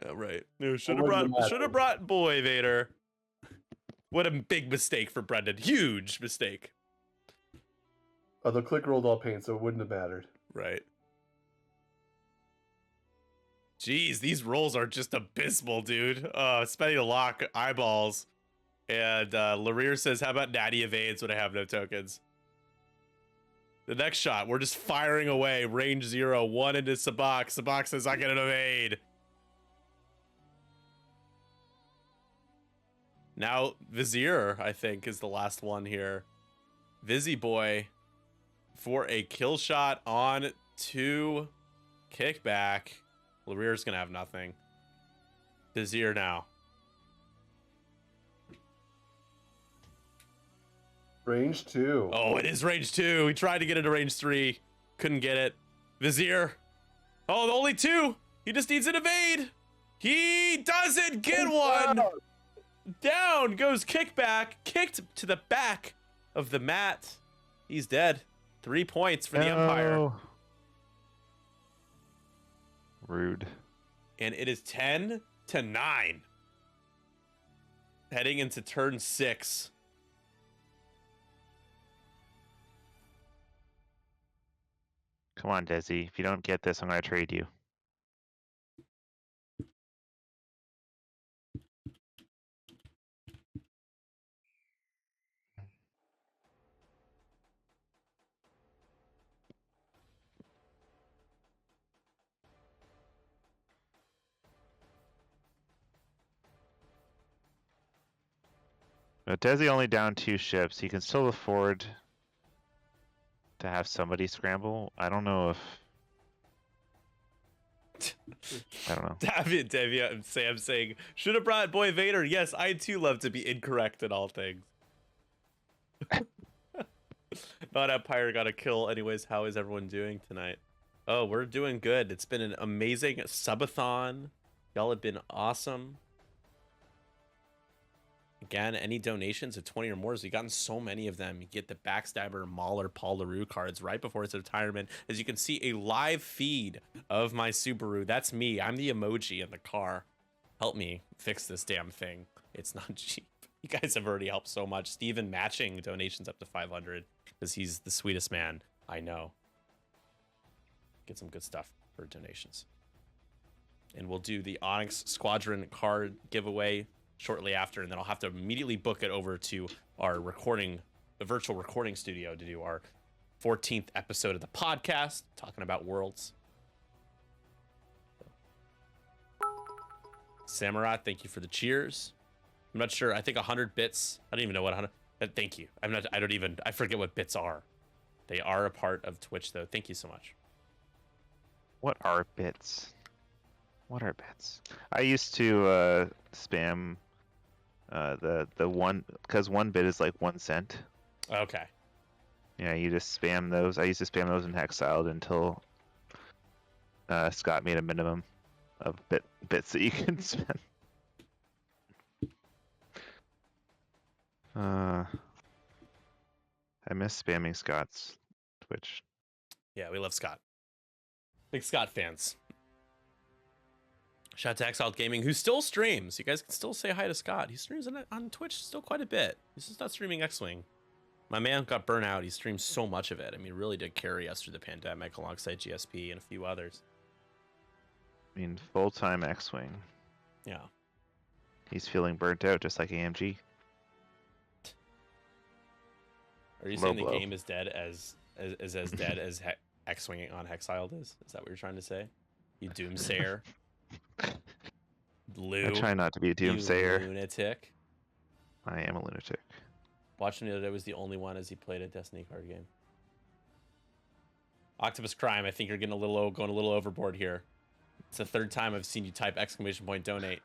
Yeah, right. Should have brought Boy Vader. What a big mistake for Brendon. Huge mistake. Oh, the click rolled all paint, so it wouldn't have mattered. Right. Jeez, these rolls are just abysmal, dude. Spending the lock, eyeballs. And Larir says, how about Natty evades when I have no tokens? The next shot, we're just firing away. Range 0, 1 into Sabak. Sabak says, I get an evade. Now, Vizier, I think, is the last one here. Vizzy Boy for a kill shot on 2 kickback. Larir's going to have nothing. Vizier now. Range 2. Oh, it is range 2. He tried to get into range 3. Couldn't get it. Vizier. Oh, only 2. He just needs an evade. He doesn't get one. Down goes kickback. Kicked to the back of the mat. He's dead. 3 points for the Empire. Rude. And it is 10-9. Heading into turn 6. Come on, Desi. If you don't get this, I'm going to trade you. But Desi only down 2 ships. He can still afford to have somebody scramble. I don't know if... I don't know. Davia and Sam saying, should have brought Boy Vader. Yes, I too love to be incorrect in all things. Not Empire got a kill. Anyways, how is everyone doing tonight? Oh, we're doing good. It's been an amazing subathon. Y'all have been awesome. Again, any donations of 20 or more, so you've gotten so many of them. You get the Backstabber, Mauler, Paul LaRue cards right before his retirement. As you can see, a live feed of my Subaru. That's me. I'm the emoji in the car. Help me fix this damn thing. It's not cheap. You guys have already helped so much. Steven matching donations up to 500 because he's the sweetest man I know. Get some good stuff for donations. and we'll do the Onyx Squadron card giveaway shortly after, and then I'll have to immediately book it over to our the virtual recording studio to do our 14th episode of the podcast, talking about worlds. Samurai, thank you for the cheers. I'm not sure. I think 100 bits. I don't even know what 100. Thank you. I forget what bits are. They are a part of Twitch, though. Thank you so much. What are bits? What are bits? I used to spam the one, because 1 bit is like 1 cent. Okay. Yeah, you just spam those. I used to spam those in Hexiled until Scott made a minimum of bits that you can spend. I miss spamming Scott's Twitch. Yeah, we love Scott. Big Scott fans. Shout out to Exiled Gaming, who still streams. You guys can still say hi to Scott. He streams on Twitch still quite a bit. He's just not streaming X-Wing. My man got burnt out. He streams so much of it. I mean, he really did carry us through the pandemic alongside GSP and a few others. I mean, full-time X-Wing. Yeah. He's feeling burnt out, just like AMG. Are you saying the game is dead as dead as X-Wing on Hexiled is? Is that what you're trying to say? You doomsayer. Lou. I try not to be a doomsayer. You lunatic. I am a lunatic. Watching the other day was the only one as he played a Destiny card game. Octopus Crime, I think you're getting going a little overboard here. It's the 3rd time I've seen you type !donate.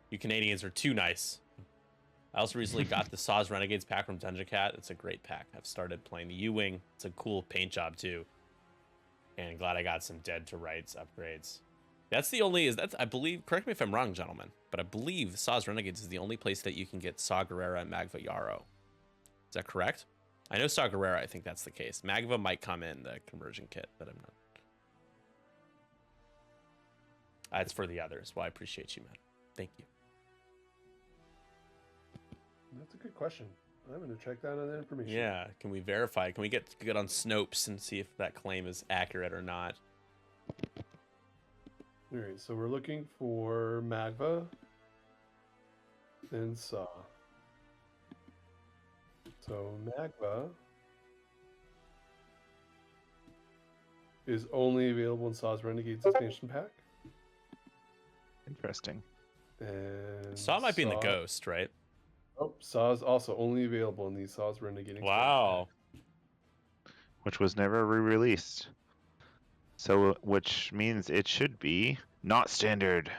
You Canadians are too nice. I also recently got the Saws Renegades pack from Dungeon Cat. It's a great pack. I've started playing the U-Wing. It's a cool paint job too. And glad I got some Dead to Rights upgrades. That's the only, I believe, correct me if I'm wrong, gentlemen, but I believe Saws Renegades is the only place that you can get Saw Gerrera and Magva Yarrow. Is that correct? I know Saw Gerrera, I think that's the case. Magva might come in the conversion kit, but I'm not. That's for the others. Well, I appreciate you, man. Thank you. That's a good question. I'm going to check down on that information. Yeah, can we verify? Can we get on Snopes and see if that claim is accurate or not? All right, so we're looking for Magva and Saw. So Magva is only available in Saw's Renegades expansion pack. Interesting. And Saw might be in the Ghost, right? Oh, Saw is also only available in the Saw's Renegade expansion Wow. pack. Which was never re-released. So, which means it should be not standard.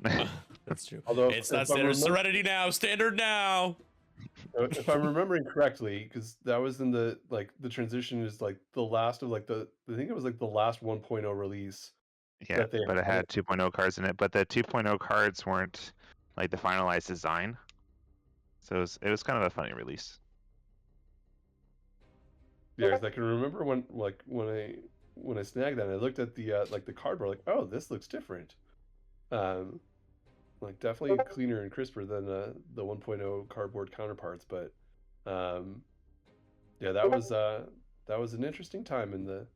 That's true. Although, it's not standard. Serenity now. Standard now. If I'm remembering correctly, because that was in the transition is like the last of like I think it was like the last 1.0 release. Yeah, but it had 2.0 cards in it. But the 2.0 cards weren't like the finalized design. So it was kind of a funny release. Yeah, because I can remember when I snagged that, and I looked at the the cardboard, like, oh, this looks different. Like definitely cleaner and crisper than the 1.0 cardboard counterparts, but yeah, that was an interesting time in the.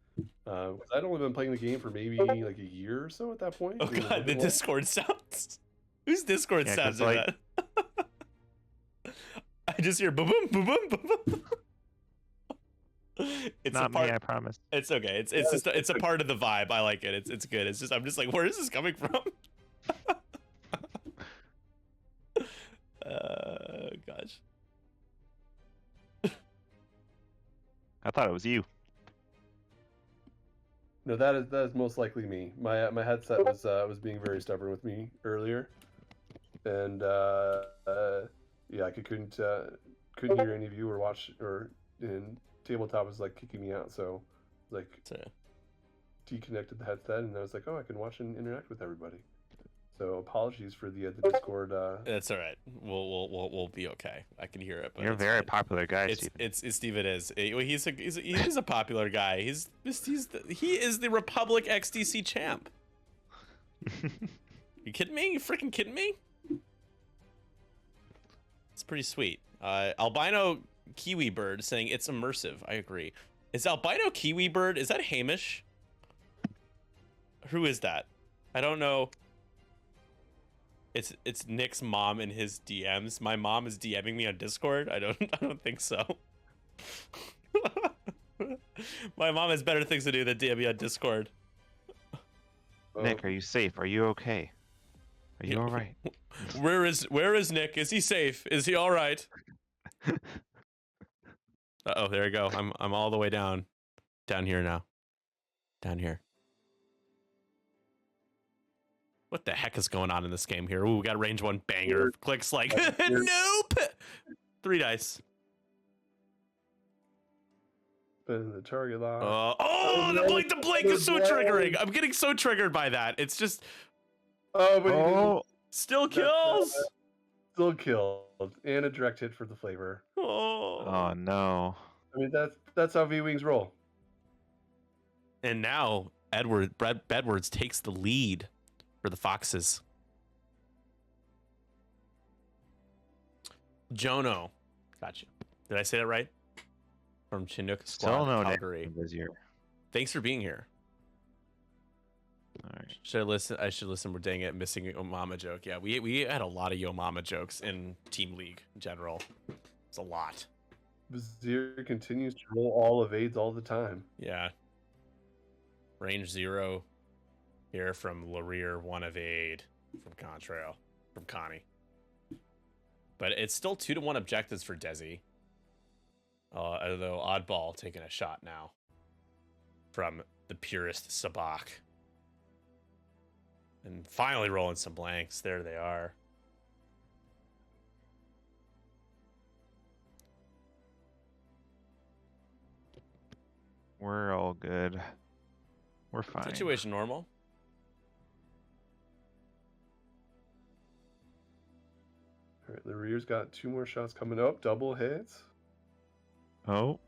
I'd only been playing the game for maybe like a year or so at that point. Oh god, the Discord sounds. Whose Discord sounds like that? I just hear boom, boom, boom, boom, boom. It's not a part, me, I promise. It's okay. It's a part of the vibe. I like it. It's good. It's just I'm just like, where is this coming from? Gosh. I thought it was you. No, that is most likely me. My headset was being very stubborn with me earlier, and yeah, I couldn't hear any of you or watch and tabletop was like kicking me out, so like deconnected the headset, and I was like, oh, I can watch and interact with everybody. So apologies for the Discord. That's all right. We'll be okay. I can hear it. But you're a very popular guy, Steven. It's Steven is. He's a popular guy. He is the Republic XDC champ. You kidding me? You freaking kidding me? It's pretty sweet. Albino Kiwi Bird saying it's immersive. I agree. Is Albino Kiwi Bird? Is that Hamish? Who is that? I don't know. It's Nick's mom in his DMs. My mom is DMing me on Discord. I don't think so. My mom has better things to do than DM me on Discord. Nick, are you safe? Are you okay? Are you all right? Where is Nick? Is he safe? Is he all right? Uh-oh, there you go. I'm all the way down here now. Down here. What the heck is going on in this game here? Ooh, we got a range 1 banger. Clicks like nope. 3 dice. And the target lock. The blink is so triggering. I'm getting so triggered by that. It's just Oh, but Oh, still kills. still killed, and a direct hit for the flavor. oh no. I mean, that's how V-Wings roll. And now Bedwards takes the lead for the Foxes. Jono, gotcha. Did I say that right? From Chinook Squad, Still no Calgary. Vizier. Thanks for being here. All right. I should listen. We're dang it, missing Yo Mama joke. Yeah, we had a lot of Yo Mama jokes in Team League in general. It's a lot. Vizier continues to roll all evades all the time. Yeah. Range 0 here from Lareer, 1 evade from Contrail, from Connie. But it's still 2-1 objectives for Desi. Although Oddball taking a shot now from the purest Sabak. And finally rolling some blanks. There they are. We're all good. We're fine. Situation normal. All right, the rear's got 2 more shots coming up. Double hits. Oh,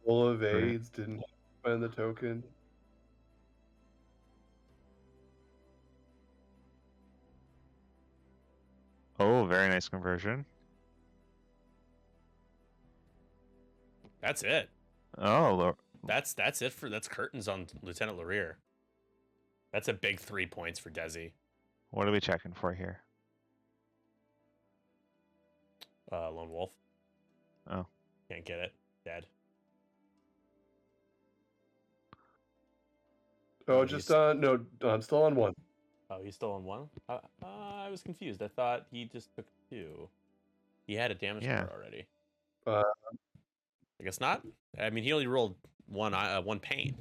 Full evades. Didn't spend the token. oh, very nice conversion. That's it. Oh, That's curtains on Lieutenant Lareer. That's a big 3 points for Desi. what are we checking for here? Lone Wolf. Oh. Can't get it. Dead. Oh, just no. I'm still on 1. Oh, he's still on 1? I was confused. I thought he just took 2. He had a damage bar already. I guess not. I mean, he only rolled one pain.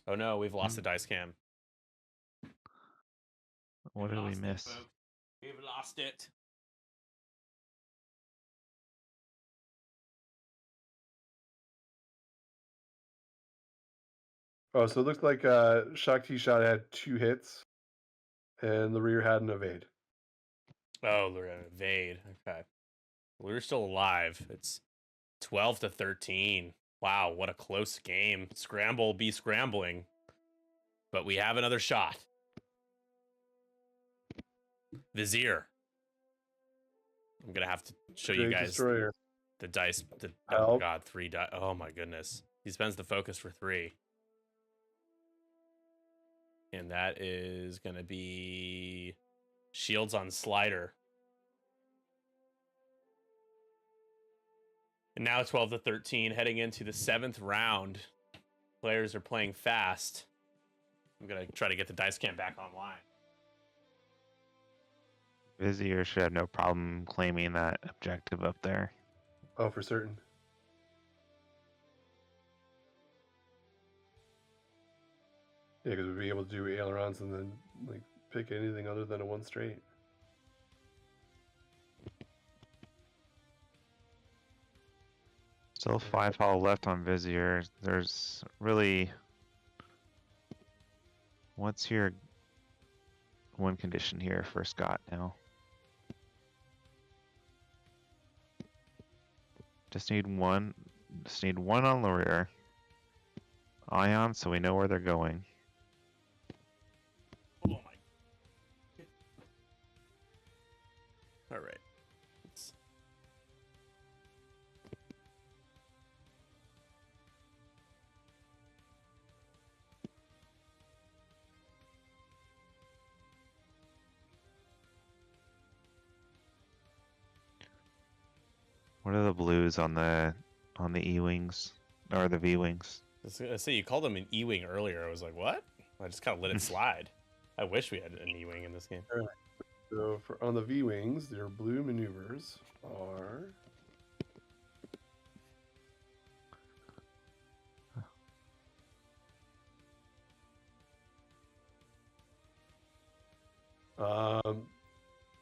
Oh no, we've lost the dice cam. What did we miss? We've lost it. Oh, so it looks like Shakti Shot had 2 hits, and the rear had an evade. Oh, they're gonna evade. Okay. We're still alive. It's 12-13. Wow, what a close game. Scramble be scrambling. But we have another shot. Vizier. I'm gonna have to show you Great guys Destroyer. the dice. Oh my Help. god, 3 dice. Oh my goodness. He spends the focus for 3. And that is gonna be shields on slider. And now 12-13, heading into the 7th round. Players are playing fast. I'm gonna try to get the dice cam back online. Vizier should have no problem claiming that objective up there. Oh, for certain. Yeah, because we'd be able to do ailerons and then like pick anything other than a 1 straight. Still 5 hull left on Vizier. There's really... What's your win condition here for Scott now? Just need one on the rear. Ion, so we know where they're going. Oh my. All right. What are the blues on the E-wings or the V-wings? I say you called them an E-wing earlier. I was like, what? I just kind of let it slide. I wish we had an E-wing in this game. So on the V wings, their blue maneuvers are.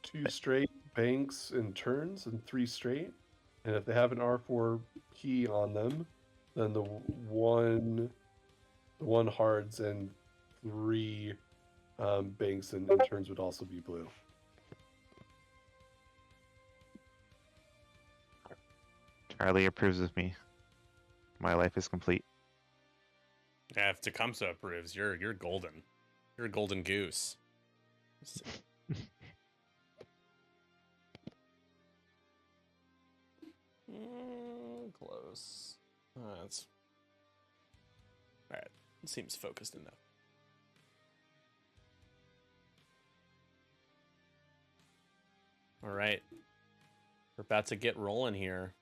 Two straight banks and turns, and 3 straight. And if they have an R4 key on them, then the one hards and 3 banks and turns would also be blue. Charlie approves of me. My life is complete. Yeah, if Tecumseh approves, you're golden. You're a golden goose. Close. That's all right. It seems focused enough. All right, we're about to get rolling here.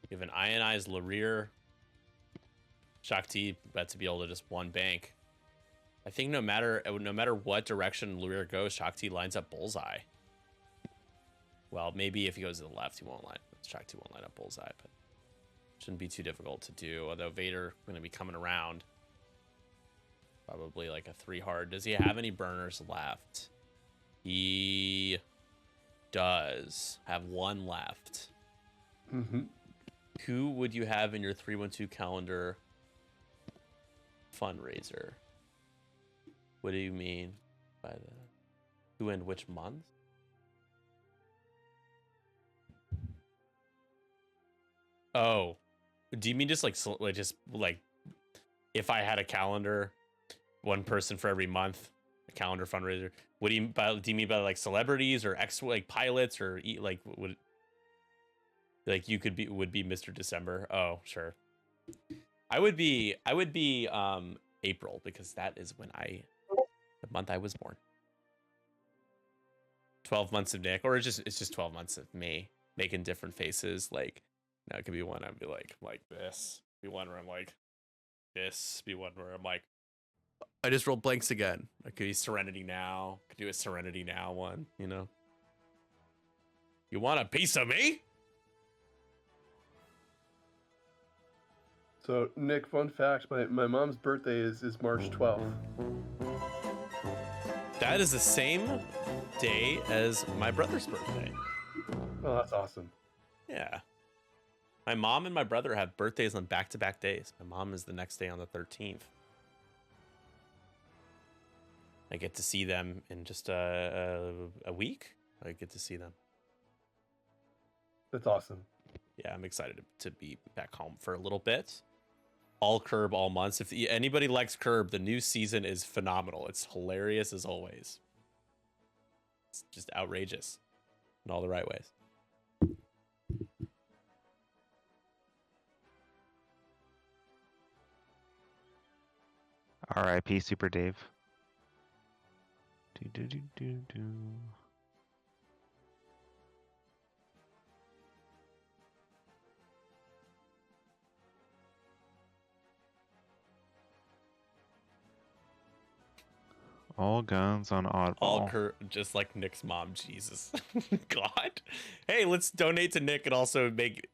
We have an ionized Larir. Shakti about to be able to just one bank. I think no matter what direction Larir goes, Shakti lines up bullseye. Well, maybe if he goes to the left, Shakti won't line up bullseye, but shouldn't be too difficult to do. Although Vader going to be coming around, probably like a 3 hard. Does he have any burners left? He does have 1 left. Mm-hmm. Who would you have in your 312 calendar fundraiser? What do you mean by the who and which month? Oh, do you mean just like if I had a calendar, 1 person for every month, a calendar fundraiser? What do you mean by like celebrities or pilots or would you would be Mr. December? Oh, sure. I would be April, because that is the month I was born. 12 months of Nick, or it's just 12 months of me making different faces. Like, it could be one I'd be like this. Be one where I'm like this. Be one where I'm like, I just rolled blanks again. I could be Serenity Now. Could do a Serenity Now one. You want a piece of me? So, Nick, fun fact, my mom's birthday is March 12th. That is the same day as my brother's birthday. Oh, that's awesome. Yeah. My mom and my brother have birthdays on back-to-back days. My mom is the next day on the 13th. I get to see them in just a week. I get to see them. That's awesome. Yeah, I'm excited to be back home for a little bit. All Curb, all months. If anybody likes Curb, the new season is phenomenal. It's hilarious as always. It's just outrageous in all the right ways. R.I.P. Super Dave. Do. All guns on oddball. All just like Nick's mom. Jesus. God. Hey, let's donate to Nick and also make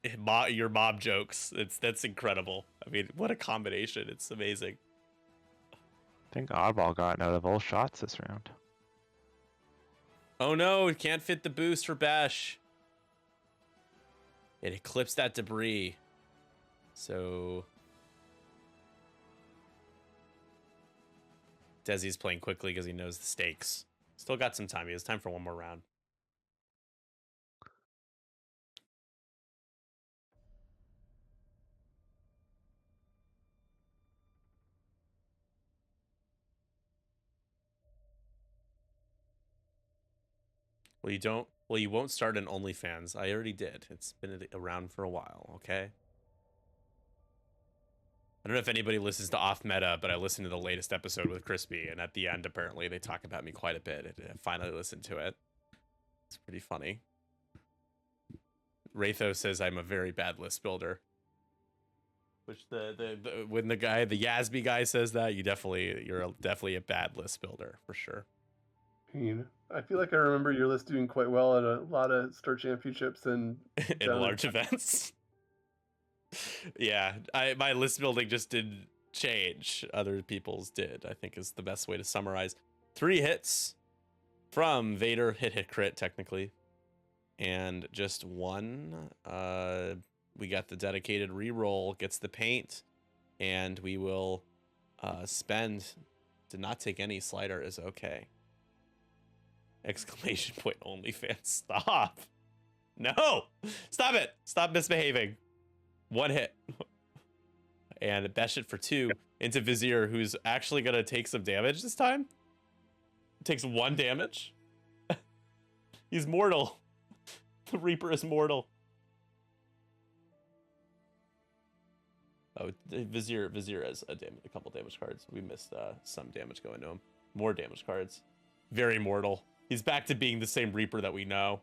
your mom jokes. That's incredible. I mean, what a combination. It's amazing. I think oddball got out of all shots this round. Oh no, it can't fit the boost for Bash. It eclipsed that debris. So Desi's playing quickly because he knows the stakes. Still got some time. He has time for 1 more round. Well, you won't start an OnlyFans. I already did. It's been around for a while, okay? I don't know if anybody listens to Off Meta, but I listened to the latest episode with Crispy, and at the end, apparently, they talk about me quite a bit. I finally listened to it. It's pretty funny. Ratho says I'm a very bad list builder. Which when the Yasby guy says that, you're definitely a bad list builder for sure. I feel like I remember your list doing quite well at a lot of Star Championships and In large events. Yeah, my list building just didn't change. Other people's did, I think is the best way to summarize. 3 hits from Vader, hit crit technically, and just 1. We got the dedicated reroll, gets the paint, and we will spend to not take any slider is okay. Exclamation point OnlyFans. Stop. No. Stop it. Stop misbehaving. 1 hit. And bash it for 2 into Vizier, who's actually going to take some damage this time. Takes 1 damage. He's mortal. The Reaper is mortal. Oh, Vizier has a couple damage cards. We missed some damage going to him. More damage cards. Very mortal. He's back to being the same Reaper that we know.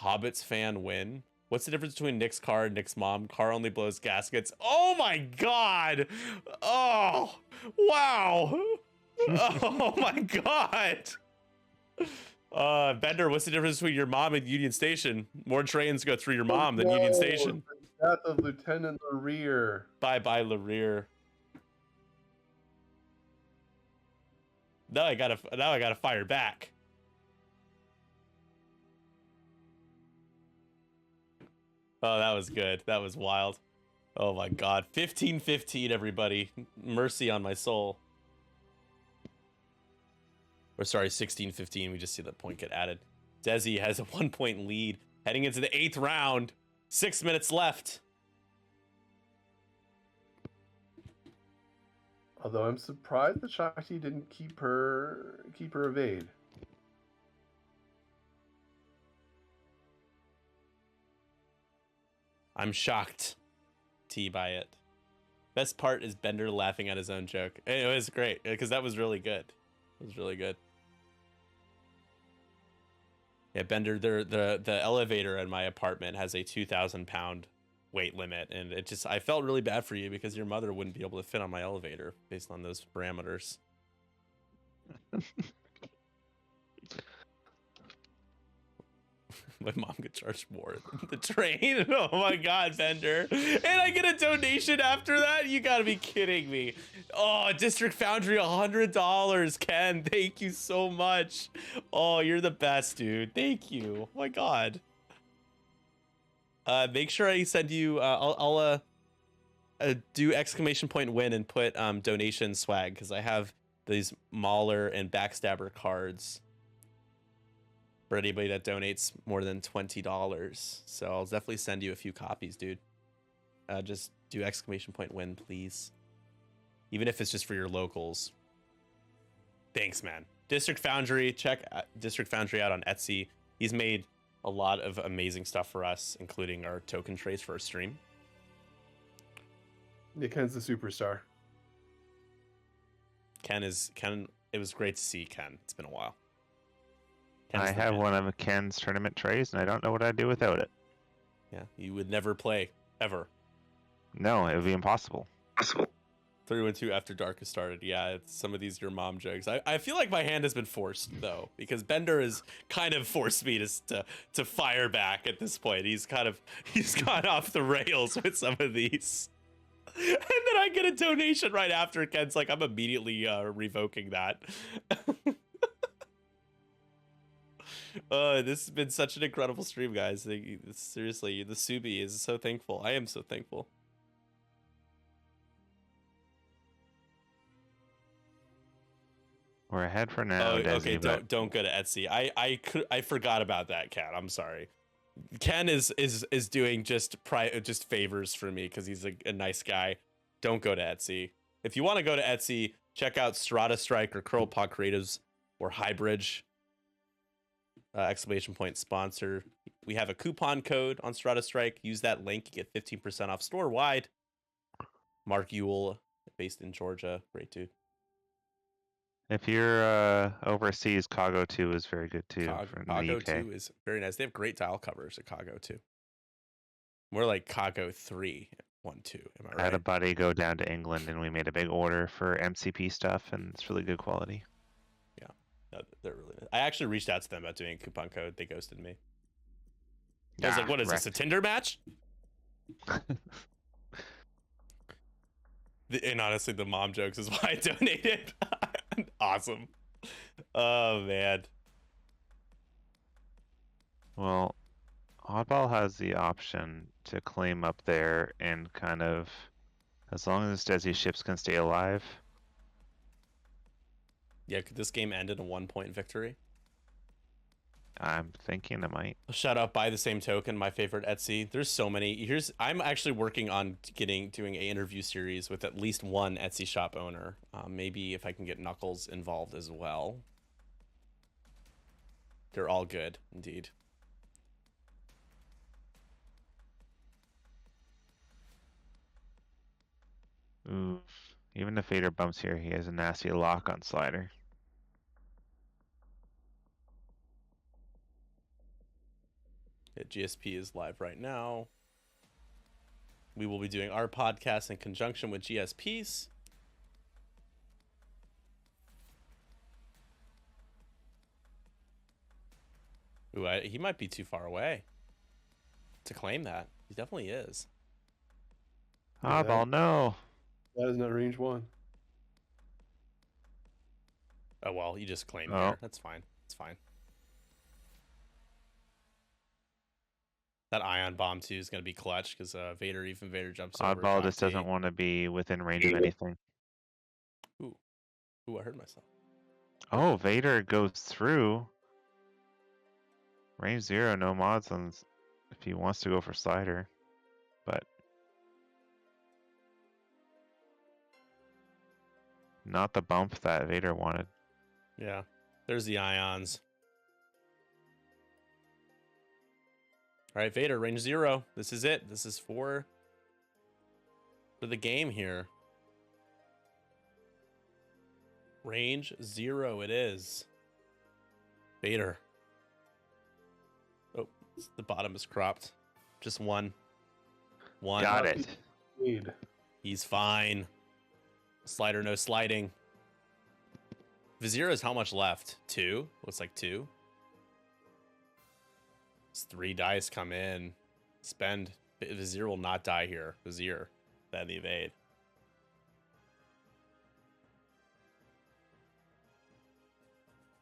Hobbits fan win. What's the difference between Nick's car and Nick's mom? Car only blows gaskets. Oh my god! Oh! Wow! Oh my god! Bender, what's the difference between your mom and Union Station? More trains go through your mom than Union Station. The death of Lieutenant Lareer. Bye-bye, Lareer. Now I gotta fire back. Oh, that was good. That was wild. Oh my god. 15-15, everybody. Mercy on my soul. Or sorry, 16-15. We just see the point get added. Desi has a 1-point lead. Heading into the 8th round. 6 minutes left. Although I'm surprised that Shakti didn't keep her evade. I'm shocked by it. Best part is Bender laughing at his own joke. It was great because that was really good. It was really good. Yeah, Bender, the elevator in my apartment has a 2,000-pound weight limit, and I felt really bad for you because your mother wouldn't be able to fit on my elevator based on those parameters. My mom could charge more than the train. Oh my god, Bender. And I get a donation after that? You gotta be kidding me. Oh, District Foundry, $100. Ken, thank you so much. Oh, you're the best, dude. Thank you. Oh my god. Make sure I send you, I'll do exclamation point win and put donation swag, because I have these Mauler and Backstabber cards for anybody that donates more than $20. So I'll definitely send you a few copies, dude. Just do exclamation point win, please. Even if it's just for your locals. Thanks, man. District Foundry, check District Foundry out on Etsy. He's made a lot of amazing stuff for us, including our token trays for our stream. Yeah, Ken's the superstar. Ken, it was great to see Ken. It's been a while. I have one of Ken's tournament trays, and I don't know what I'd do without it. Yeah, you would never play, ever. No, it would be impossible. 312 After Dark has started. Yeah, it's some of these your mom jokes. I feel like my hand has been forced, though, because Bender has kind of forced me to fire back at this point. He's gone off the rails with some of these. And then I get a donation right after. Ken's like, I'm immediately revoking that. This has been such an incredible stream, guys. Seriously, the Subi is so thankful. I am so thankful. We're ahead for now. Oh, Desi, okay. but... Don't go to Etsy. I forgot about that, Ken. I'm sorry. Ken is doing just favors for me because he's a nice guy. Don't go to Etsy. If you want to go to Etsy, check out Strata Strike or Curl Pod Creatives or Highbridge. Exclamation point sponsor. We have a coupon code on Strata Strike. Use that link. You get 15% off store wide. Mark Ewell, based in Georgia. Great dude. If you're overseas, Cargo 2 is very good too from the Kago UK. 2 is very nice. They have great tile covers at Kago 2. More like Kago 3, 1, 2. Am I I had a right? buddy go down to England and we made a big order for MCP stuff, and it's really good quality. Yeah, no, they're really nice. I actually reached out to them about doing a coupon code. They ghosted me. I was like, what is this, a Tinder match? And honestly, the mom jokes is why I donated. Awesome. Oh, man. Well, Oddball has the option to claim up there and kind of, as long as Desi ships can stay alive. Yeah, could this game end in a 1-point victory? I'm thinking it might. Shout out by the same token, my favorite Etsy. There's so many. I'm actually working on doing an interview series with at least one Etsy shop owner. Maybe if I can get Knuckles involved as well. They're all good, indeed. Ooh, even if Vader bumps here, he has a nasty lock on Slider. Yeah, GSP is live right now. We will be doing our podcast in conjunction with GSP's. Ooh, he might be too far away to claim that. He definitely is. Yeah. Oddball, no. That is not range 1. Oh, well, you just claimed Oh. there. That's fine. It's fine. That ion bomb, too, is going to be clutch because Vader jumps over. Oddball just 5T. doesn't want to be within range of anything. Ooh, I heard myself. Oh, Vader goes through. Range 0, no mods on if he wants to go for Slider. But not the bump that Vader wanted. Yeah, there's the ions. All right, Vader, range 0. This is it. This is for the game here. Range 0 it is. Vader. Oh, the bottom is cropped. Just one. Got it. Need. He's fine. Slider, no sliding. Vizier has how much left? 2? Looks like 2. 3 dice come in. Spend. Vizier will not die here. Vizier. Then the evade.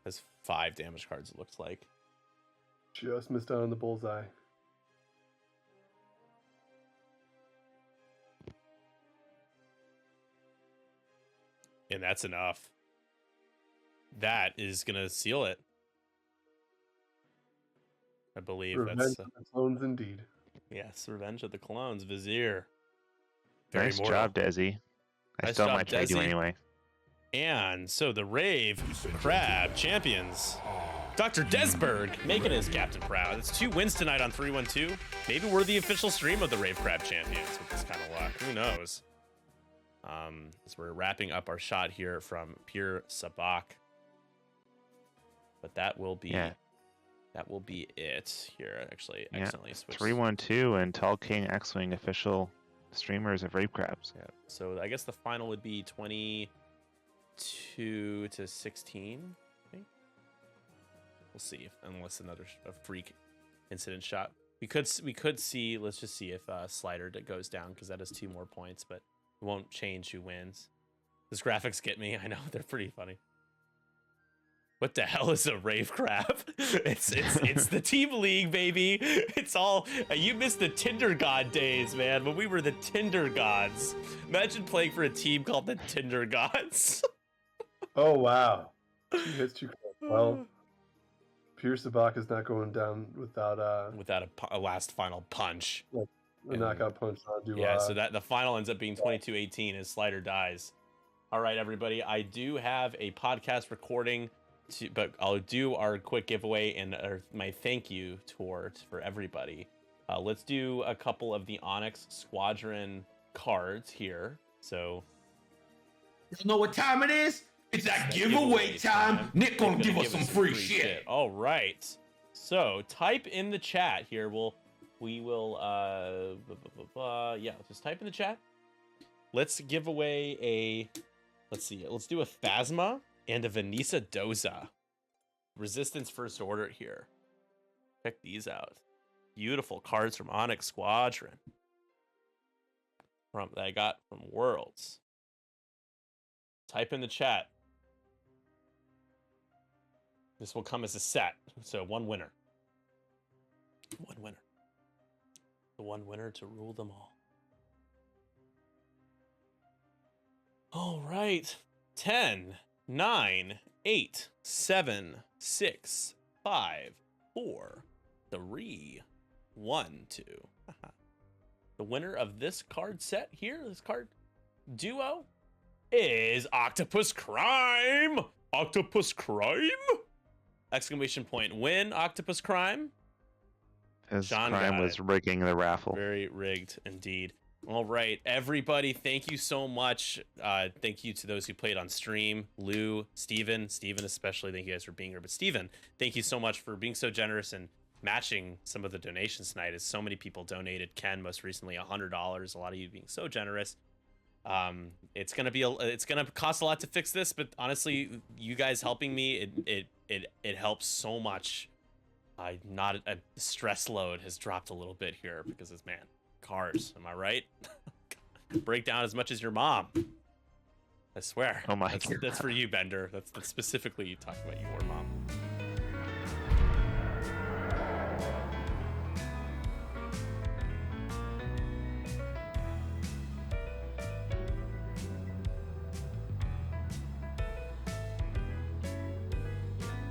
Has 5 damage cards, it looks like. Just missed out on the bullseye. And that's enough. That is going to seal it. I believe Revenge that's... of the clones, indeed. Yes, Revenge of the Clones. Vizier. Nice mortal. job, Desi. I Nice still job, might trade you Desi. anyway. And so the Rave Crab champions. Dr. Dezberg making his captain proud. It's 2 wins tonight on 312. Maybe we're the official stream of the Rave Crab champions with this kind of luck. Who knows? As we're wrapping up our shot here from Pure Sabak. But that will be it here. Actually, Yeah. accidentally switched. 312 and Tall King X-Wing official streamers of Rave Crabs. Yeah. So I guess the final would be 22 to 16. I think. We'll see unless another freak incident shot. We could see. Let's just see if Slider goes down because that is 2 more points, but it won't change who wins. These graphics get me. I know they're pretty funny. What the hell is a Rave Crab? It's the team league, baby. It's all you missed the Tinder God days, man. When we were the Tinder Gods. Imagine playing for a team called the Tinder Gods. Oh, wow. 2 hits, 2 close. Well, Pure Sabak is not going down without a last final punch. a knockout punch onto Yeah, so that the final ends up being 22-18 as Slider dies. All right, everybody. I do have a podcast recording, but I'll do our quick giveaway and my thank you tour for everybody. Let's do a couple of the Onyx Squadron cards here. So, you know what time it is? It's that giveaway time. Nick gonna give us some free shit. All right. So type in the chat here. We will yeah, just type in the chat. Let's give away a, let's see, let's do a Phasma and a Vanessa Doza. Resistance First Order here. Check these out. Beautiful cards from Onyx Squadron. That I got from Worlds. Type in the chat. This will come as a set. So one winner. One winner. The one winner to rule them all. All right. 10, 9, 8, 7, 6, 5, 4, 3, 1, 2. The winner of this card set here, this card duo, is Octopus Crime. Octopus Crime? Exclamation point. Win, Octopus Crime. His John crime got was it. rigging the raffle. Very rigged indeed. All right, everybody, thank you so much. Thank you to those who played on stream. Lou, Steven especially, thank you guys for being here. But Steven, thank you so much for being so generous and matching some of the donations tonight, as so many people donated. Ken, most recently, $100. A lot of you being so generous. It's gonna cost a lot to fix this, but honestly, you guys helping me, it helps so much. The stress load has dropped a little bit here because it's, man, cars, am I right? Break down as much as your mom. I swear. Oh my that's for you, Bender. That's specifically you talking about your mom.